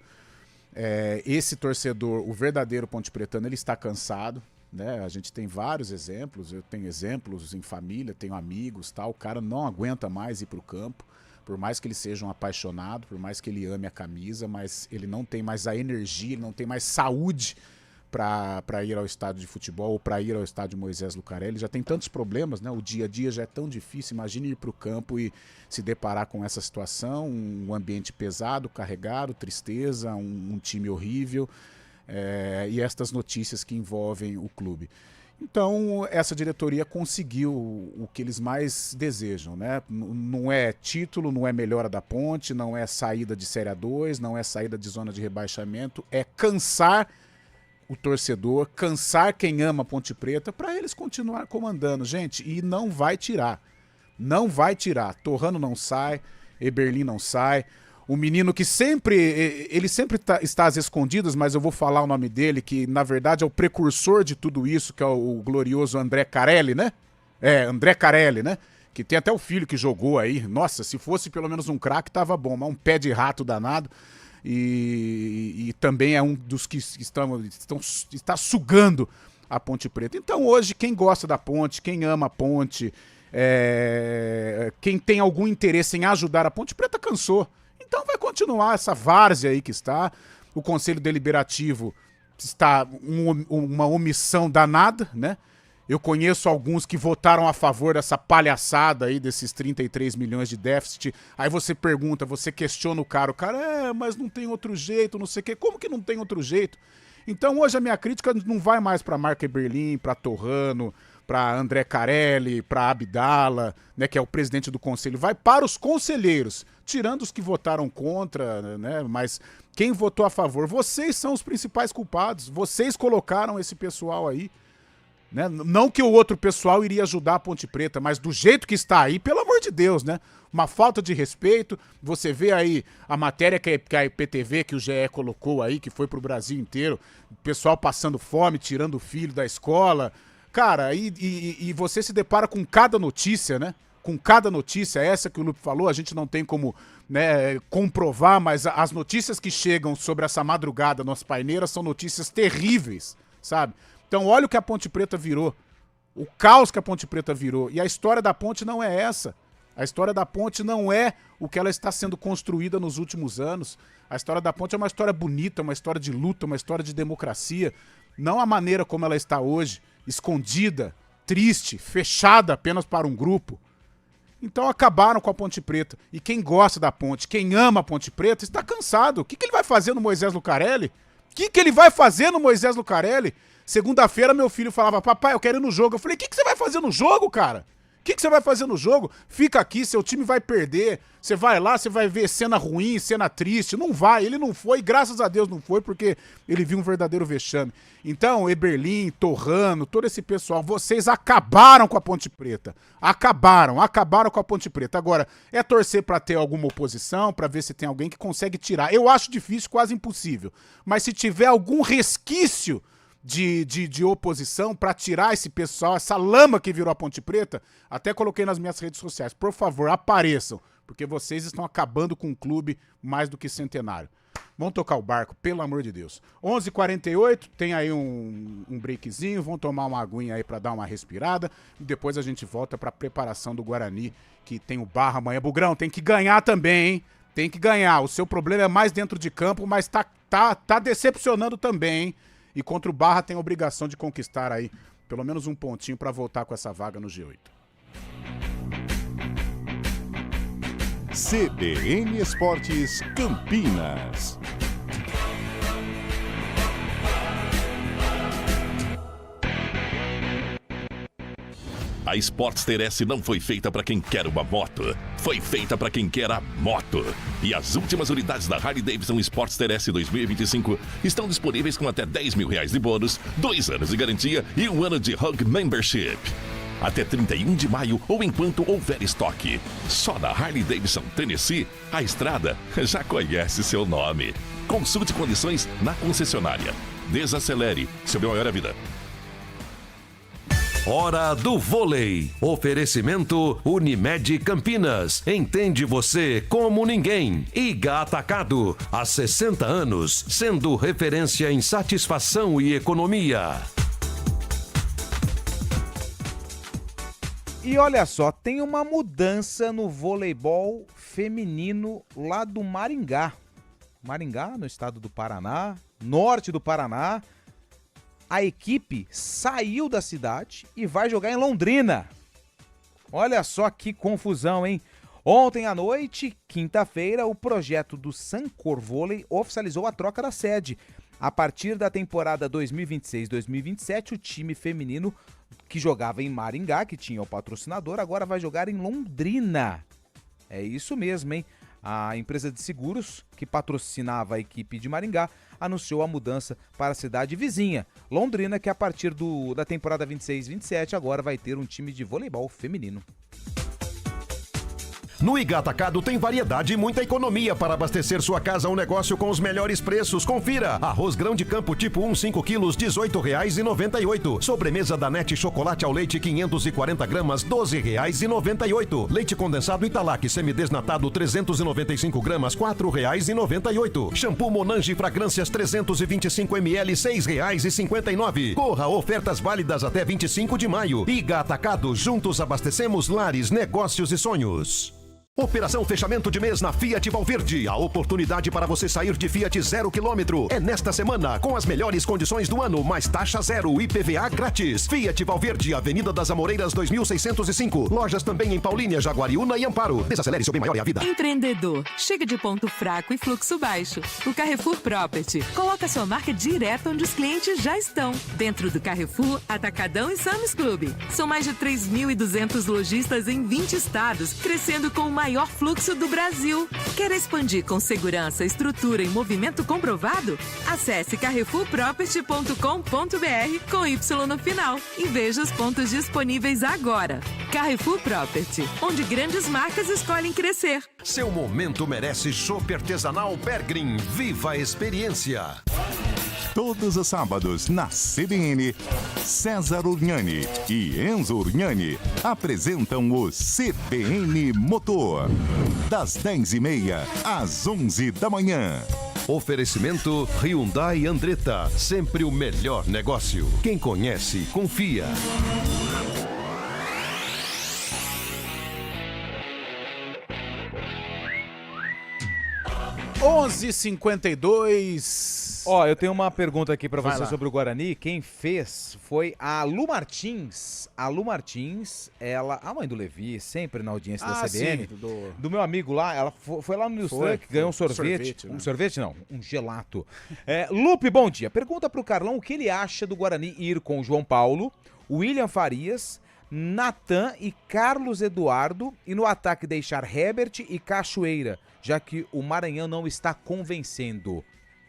Esse torcedor, o verdadeiro Ponte Pretano, ele está cansado, né? A gente tem vários exemplos, eu tenho exemplos em família, tenho amigos, tal. O cara não aguenta mais ir para o campo, por mais que ele seja um apaixonado, por mais que ele ame a camisa, mas ele não tem mais a energia, ele não tem mais saúde para ir ao estádio de futebol ou para ir ao estádio Moisés Lucarelli. Já tem tantos problemas, né? O dia a dia já é tão difícil. Imagine ir para o campo e se deparar com essa situação, um ambiente pesado, carregado, tristeza, um time horrível, e estas notícias que envolvem o clube. Então, essa diretoria conseguiu o que eles mais desejam, né? Não é título, não é melhora da Ponte, não é saída de Série A2, não é saída de zona de rebaixamento, é cansar o torcedor, cansar quem ama a Ponte Preta para eles continuar comandando, gente, e não vai tirar. Não vai tirar. Torrano não sai, Eberlin não sai. O menino que ele sempre está às escondidas, mas eu vou falar o nome dele, que na verdade é o precursor de tudo isso, que é o glorioso André Carelli, né? André Carelli, né? Que tem até o filho que jogou aí. Nossa, se fosse pelo menos um craque tava bom, mas um pé de rato danado. E também é um dos que está sugando a Ponte Preta. Então hoje quem gosta da Ponte, quem ama a Ponte, quem tem algum interesse em ajudar a Ponte Preta cansou. Então vai continuar essa várzea aí que está. O Conselho Deliberativo está uma omissão danada, né? Eu conheço alguns que votaram a favor dessa palhaçada aí, desses 33 milhões de déficit. Aí você pergunta, você questiona o cara, mas não tem outro jeito, não sei o quê. Como que não tem outro jeito? Então hoje a minha crítica não vai mais para Marco Eberlin, para Torrano, para André Carelli, para Abdala, né, que é o presidente do conselho. Vai para os conselheiros, tirando os que votaram contra, né? Mas quem votou a favor, vocês são os principais culpados. Vocês colocaram esse pessoal aí. Né? Não que o outro pessoal iria ajudar a Ponte Preta, mas do jeito que está aí, pelo amor de Deus, né? Uma falta de respeito. Você vê aí a matéria que a IPTV, que o GE colocou aí, que foi pro Brasil inteiro, o pessoal passando fome, tirando o filho da escola. Cara, e você se depara com cada notícia, né? Com cada notícia, essa que o Lupe falou, a gente não tem como, né, comprovar, mas as notícias que chegam sobre essa madrugada nas paineiras são notícias terríveis, sabe? Então olha o que a Ponte Preta virou, o caos que a Ponte Preta virou. E a história da Ponte não é essa. A história da Ponte não é o que ela está sendo construída nos últimos anos. A história da Ponte é uma história bonita, uma história de luta, uma história de democracia. Não a maneira como ela está hoje, escondida, triste, fechada apenas para um grupo. Então acabaram com a Ponte Preta. E quem gosta da Ponte, quem ama a Ponte Preta, está cansado. O que ele vai fazer no Moisés Lucarelli? O que ele vai fazer no Moisés Lucarelli? Segunda-feira meu filho falava, papai, eu quero ir no jogo. Eu falei, o que você vai fazer no jogo, cara? O que você vai fazer no jogo? Fica aqui, seu time vai perder. Você vai lá, você vai ver cena ruim, cena triste. Não vai, ele não foi, graças a Deus não foi, porque ele viu um verdadeiro vexame. Então, Eberlin, Torrano, todo esse pessoal, vocês acabaram com a Ponte Preta. Acabaram com a Ponte Preta. Agora, é torcer pra ter alguma oposição, pra ver se tem alguém que consegue tirar. Eu acho difícil, quase impossível. Mas se tiver algum resquício de oposição para tirar esse pessoal, essa lama que virou a Ponte Preta, até coloquei nas minhas redes sociais. Por favor, apareçam, porque vocês estão acabando com um clube mais do que centenário. Vamos tocar o barco, pelo amor de Deus. 11h48, tem aí um breakzinho, vão tomar uma aguinha aí pra dar uma respirada. E depois a gente volta pra preparação do Guarani, que tem o Barra amanhã. Bugrão, tem que ganhar também, hein? Tem que ganhar. O seu problema é mais dentro de campo, mas tá decepcionando também, hein? E contra o Barra tem a obrigação de conquistar aí pelo menos um pontinho pra voltar com essa vaga no G8. CBN Esportes Campinas. A Sportster S não foi feita para quem quer uma moto, foi feita para quem quer a moto. E as últimas unidades da Harley-Davidson Sportster S 2025 estão disponíveis com até R$10 mil de bônus, 2 anos de garantia e 1 ano de Hug Membership. Até 31 de maio ou enquanto houver estoque. Só na Harley-Davidson Tennessee, a estrada já conhece seu nome. Consulte condições na concessionária. Desacelere, seu maior é a vida. Hora do vôlei. Oferecimento Unimed Campinas. Entende você como ninguém. Iga Atacado. Há 60 anos, sendo referência em satisfação e economia. E olha só, tem uma mudança no voleibol feminino lá do Maringá. Maringá, no estado do Paraná, norte do Paraná. A equipe saiu da cidade e vai jogar em Londrina. Olha só que confusão, hein? Ontem à noite, quinta-feira, o projeto do Sancor Vôlei oficializou a troca da sede. A partir da temporada 2026-2027, o time feminino que jogava em Maringá, que tinha o patrocinador, agora vai jogar em Londrina. É isso mesmo, hein? A empresa de seguros, que patrocinava a equipe de Maringá, anunciou a mudança para a cidade vizinha, Londrina, que a partir da temporada 26-27 agora vai ter um time de voleibol feminino. No Iga Atacado tem variedade e muita economia para abastecer sua casa ou negócio com os melhores preços. Confira! Arroz grão de campo tipo 1, 5 quilos, R$ 18,98. Sobremesa Danete chocolate ao leite 540 gramas, R$ 12,98. Leite condensado Italac semidesnatado 395 gramas, R$ 4,98. Shampoo Monange fragrâncias 325 ml, R$ 6,59. Corra, ofertas válidas até 25 de maio. Iga Atacado, juntos abastecemos lares, negócios e sonhos. Operação fechamento de mês na Fiat Valverde. A oportunidade para você sair de Fiat 0 km. É nesta semana, com as melhores condições do ano, mais taxa zero e IPVA grátis. Fiat Valverde, Avenida das Amoreiras 2605. Lojas também em Paulínia, Jaguariúna e Amparo. Desacelere, seu bem maior é a vida. Empreendedor, chega de ponto fraco e fluxo baixo. O Carrefour Property coloca sua marca direto onde os clientes já estão. Dentro do Carrefour, Atacadão e Sam's Club. São mais de 3.200 lojistas em 20 estados, crescendo com o maior fluxo do Brasil. Quer expandir com segurança, estrutura e movimento comprovado? Acesse carrefourproperty.com.br com Y no final e veja os pontos disponíveis agora. Carrefour Property, onde grandes marcas escolhem crescer. Seu momento merece chopp artesanal Bergrin. Viva a experiência! Todos os sábados, na CBN, César Urgnani e Enzo Urgnani apresentam o CBN Motor. Das 10h30 às 11 da manhã. Oferecimento Hyundai Andretta. Sempre o melhor negócio. Quem conhece, confia. (11h52). Ó, eu tenho uma pergunta aqui pra Vai você lá. sobre o Guarani. Quem fez foi a Lu Martins. A Lu Martins, ela, a mãe do Levi, sempre na audiência da CBN. Sim, do meu amigo lá, ela foi lá no News Foi, Truck, ganhou um foi. sorvete. Sorvete, né? Um sorvete não, um gelato. Lupe, bom dia. Pergunta pro Carlão o que ele acha do Guarani ir com o João Paulo, William Farias, Natan e Carlos Eduardo e no ataque deixar Herbert e Cachoeira, já que o Maranhão não está convencendo.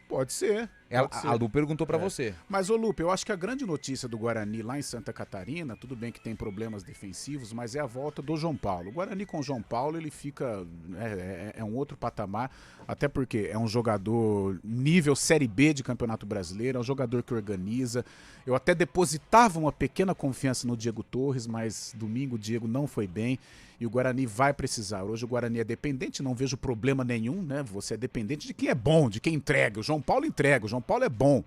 Pode ser. A Lu perguntou para você. Mas, ô Lupe, eu acho que a grande notícia do Guarani lá em Santa Catarina, tudo bem que tem problemas defensivos, mas é a volta do João Paulo. O Guarani com o João Paulo, ele fica... É um outro patamar, até porque é um jogador nível Série B de Campeonato Brasileiro, é um jogador que organiza. Eu até depositava uma pequena confiança no Diego Torres, mas domingo o Diego não foi bem. E o Guarani vai precisar. Hoje o Guarani é dependente, não vejo problema nenhum, né? Você é dependente de quem é bom, de quem entrega. O João Paulo entrega, o João Paulo é bom.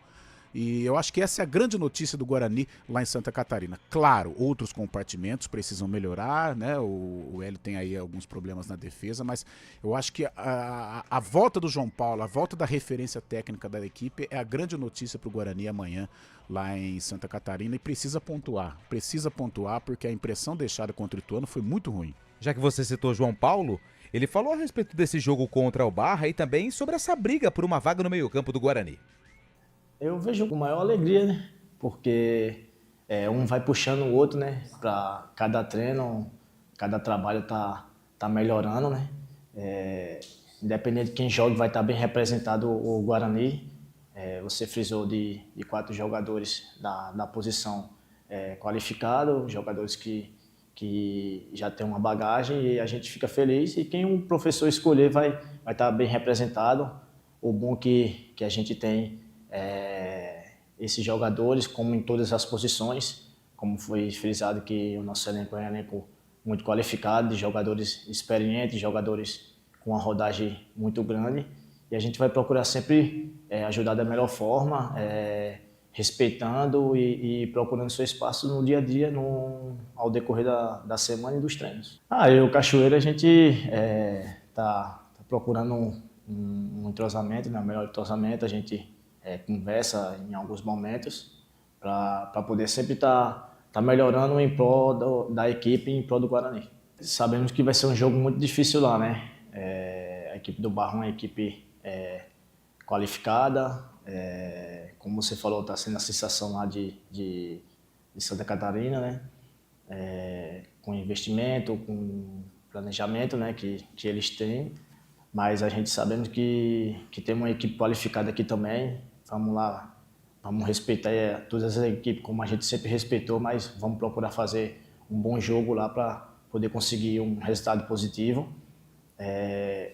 E eu acho que essa é a grande notícia do Guarani lá em Santa Catarina. Claro, outros compartimentos precisam melhorar, né? O Hélio tem aí alguns problemas na defesa, mas eu acho que a volta do João Paulo, a volta da referência técnica da equipe é a grande notícia para o Guarani amanhã lá em Santa Catarina e precisa pontuar porque a impressão deixada contra o Ituano foi muito ruim. Já que você citou João Paulo, ele falou a respeito desse jogo contra o Barra e também sobre essa briga por uma vaga no meio-campo do Guarani. Eu vejo com maior alegria, né? Porque um vai puxando o outro, né? Para cada treino, cada trabalho tá melhorando, né? Independente de quem joga, vai estar bem representado o Guarani. Você frisou de 4 jogadores da posição qualificados, jogadores que já tem uma bagagem e a gente fica feliz. E quem o professor escolher vai estar bem representado. O bom que a gente tem esses jogadores, como em todas as posições, como foi frisado que o nosso elenco é um elenco muito qualificado, de jogadores experientes, jogadores com uma rodagem muito grande. E a gente vai procurar sempre ajudar da melhor forma, respeitando e procurando seu espaço no dia a dia, ao decorrer da semana e dos treinos. E o Cachoeira a gente tá procurando um entrosamento, né, um melhor entrosamento, a gente conversa em alguns momentos para poder sempre estar melhorando em prol da equipe, em prol do Guarani. Sabemos que vai ser um jogo muito difícil lá, né? A equipe do Barra é uma equipe qualificada, como você falou, está sendo a sensação lá de Santa Catarina, né? Com investimento, com planejamento, né? que eles têm, mas a gente sabemos que tem uma equipe qualificada aqui também. Vamos lá, vamos respeitar todas as equipes como a gente sempre respeitou, mas vamos procurar fazer um bom jogo lá para poder conseguir um resultado positivo.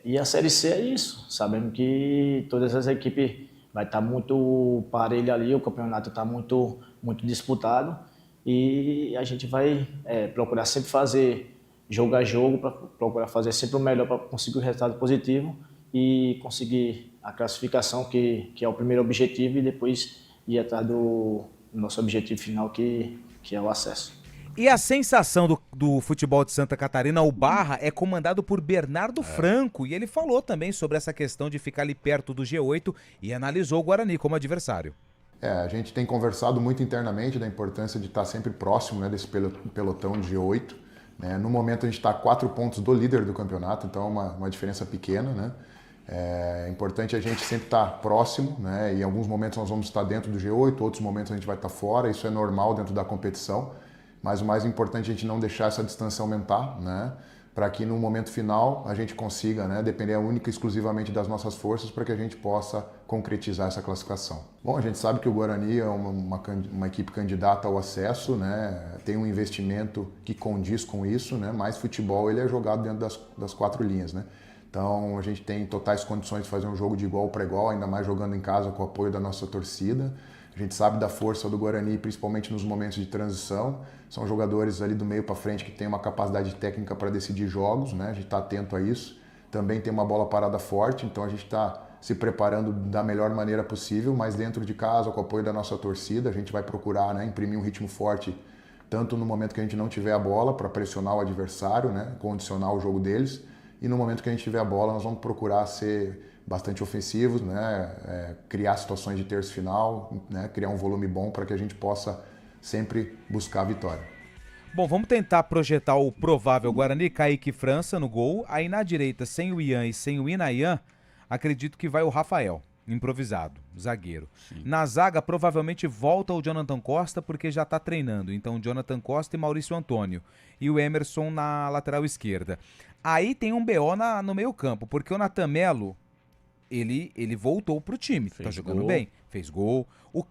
E a Série C é isso, sabemos que todas as equipes vai estar muito parelho ali, o campeonato está muito, muito disputado e a gente vai procurar sempre fazer jogo a jogo, para procurar fazer sempre o melhor para conseguir o resultado positivo e conseguir a classificação, que é o primeiro objetivo, e depois ir atrás do nosso objetivo final, que é o acesso. E a sensação do futebol de Santa Catarina, o Barra, é comandado por Bernardo Franco, e ele falou também sobre essa questão de ficar ali perto do G8 e analisou o Guarani como adversário. A gente tem conversado muito internamente da importância de estar sempre próximo, né, desse pelotão de G8. Né? No momento a gente está a 4 pontos do líder do campeonato, então é uma diferença pequena, né? É importante a gente sempre estar próximo, né? E em alguns momentos nós vamos estar dentro do G8, outros momentos a gente vai estar fora, isso é normal dentro da competição, mas o mais importante é a gente não deixar essa distância aumentar, né? Para que no momento final a gente consiga, né, depender única e exclusivamente das nossas forças para que a gente possa concretizar essa classificação. Bom, a gente sabe que o Guarani é uma equipe candidata ao acesso, né? Tem um investimento que condiz com isso, né? Mas futebol ele é jogado dentro das 4 linhas, né? Então a gente tem totais condições de fazer um jogo de igual para igual, ainda mais jogando em casa com o apoio da nossa torcida. A gente sabe da força do Guarani, principalmente nos momentos de transição. São jogadores ali do meio para frente que têm uma capacidade técnica para decidir jogos, né? A gente está atento a isso. Também tem uma bola parada forte, então a gente está se preparando da melhor maneira possível, mas dentro de casa, com o apoio da nossa torcida, a gente vai procurar, né, imprimir um ritmo forte, tanto no momento que a gente não tiver a bola, para pressionar o adversário, né, condicionar o jogo deles, e no momento que a gente tiver a bola, nós vamos procurar ser bastante ofensivos, né? Criar situações de terço final, né? Criar um volume bom para que a gente possa sempre buscar a vitória. Bom, vamos tentar projetar o provável Guarani, Kaique França no gol. Aí na direita, sem o Ian e sem o Inayan, acredito que vai o Rafael, improvisado, zagueiro. Sim. Na zaga, provavelmente volta o Jonathan Costa, porque já está treinando. Então, Jonathan Costa e Maurício Antônio. E o Emerson na lateral esquerda. Aí tem um BO no meio campo, porque o Natan Melo, ele voltou pro time. Tá jogando gol. bem. Fez gol. O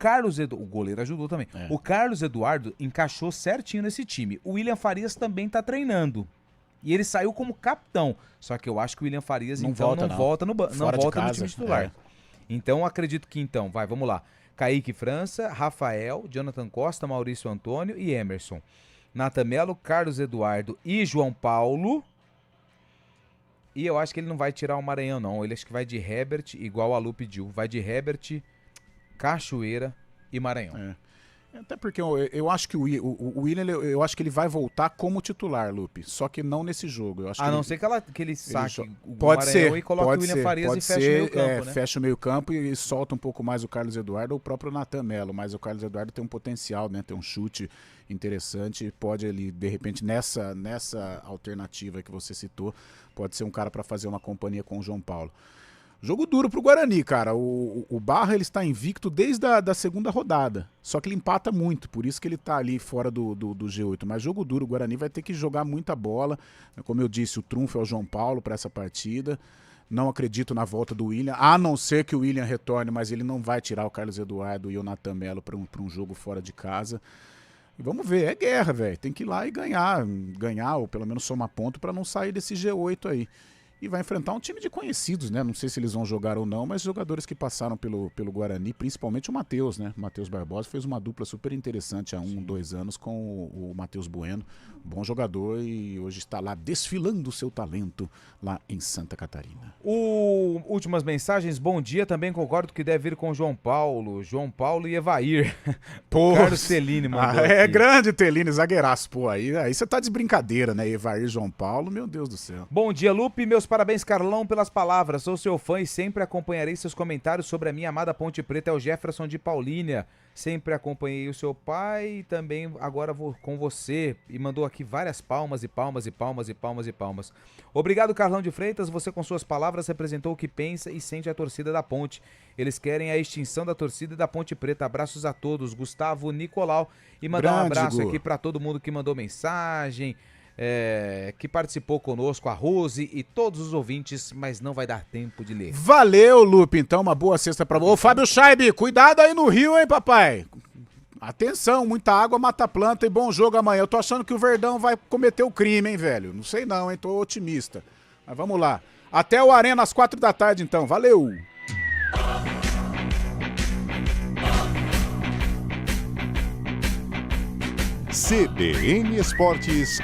goleiro ajudou também. O Carlos Eduardo encaixou certinho nesse time. O William Farias também tá treinando. E ele saiu como capitão. Só que eu acho que o William Farias não volta no time titular. Então, acredito que vamos lá. Kaique França, Rafael, Jonathan Costa, Maurício Antônio e Emerson. Nathan Melo, Carlos Eduardo e João Paulo. E eu acho que ele não vai tirar o Maranhão, não. Ele acho que vai de Herbert, igual a Lu pediu. Vai de Herbert, Cachoeira e Maranhão. Até porque eu acho que o William, eu acho que ele vai voltar como titular, Lupe. Só que não nesse jogo. Eu acho a não ser que ele saque o pode Maranhão ser, e coloque o William Farias e feche o meio campo, né? Fecha o meio campo e solta um pouco mais o Carlos Eduardo ou o próprio Nathan Melo. Mas o Carlos Eduardo tem um potencial, né? Tem um chute interessante. Pode ele, de repente, nessa alternativa que você citou, pode ser um cara para fazer uma companhia com o João Paulo. Jogo duro pro Guarani, cara. O Barra, ele está invicto desde a segunda rodada. Só que ele empata muito, por isso que ele tá ali fora do G8. Mas jogo duro, o Guarani vai ter que jogar muita bola. Como eu disse, o trunfo é o João Paulo para essa partida. Não acredito na volta do William, a não ser que o William retorne, mas ele não vai tirar o Carlos Eduardo e o Nathan Melo para um jogo fora de casa. E vamos ver, é guerra, velho. Tem que ir lá e ganhar ou pelo menos somar ponto para não sair desse G8 aí. E vai enfrentar um time de conhecidos, né? Não sei se eles vão jogar ou não, mas jogadores que passaram pelo Guarani, principalmente o Matheus, né? O Matheus Barbosa fez uma dupla super interessante há 2 anos com o Matheus Bueno. Bom jogador e hoje está lá desfilando o seu talento lá em Santa Catarina. Últimas mensagens, bom dia, também concordo que deve ir com o João Paulo e Evair. Pô, Carlos Telini mandou é aqui. grande Telini, zagueiraço, pô, aí você tá de brincadeira, né? Evair, João Paulo, meu Deus do céu. Bom dia, Lupe, meus parabéns, Carlão, pelas palavras, sou seu fã e sempre acompanharei seus comentários sobre a minha amada Ponte Preta, é o Jefferson de Paulínia. Sempre acompanhei o seu pai e também agora vou com você. E mandou aqui várias palmas e palmas e palmas e palmas e palmas. Obrigado, Carlão de Freitas. Você com suas palavras representou o que pensa e sente a torcida da Ponte. Eles querem a extinção da torcida e da Ponte Preta. Abraços a todos. Gustavo Nicolau. E mandar um abraço aqui para todo mundo que mandou mensagem, que participou conosco, a Rose e todos os ouvintes, mas não vai dar tempo de ler. Valeu, Lupe, então uma boa sexta pra você. Ô, Fábio Scheibe, cuidado aí no Rio, hein, papai? Atenção, muita água mata planta e bom jogo amanhã. Eu tô achando que o Verdão vai cometer o crime, hein, velho? Não sei não, hein, tô otimista. Mas vamos lá. Até o Arena às 4 da tarde, então. Valeu! CBN Esportes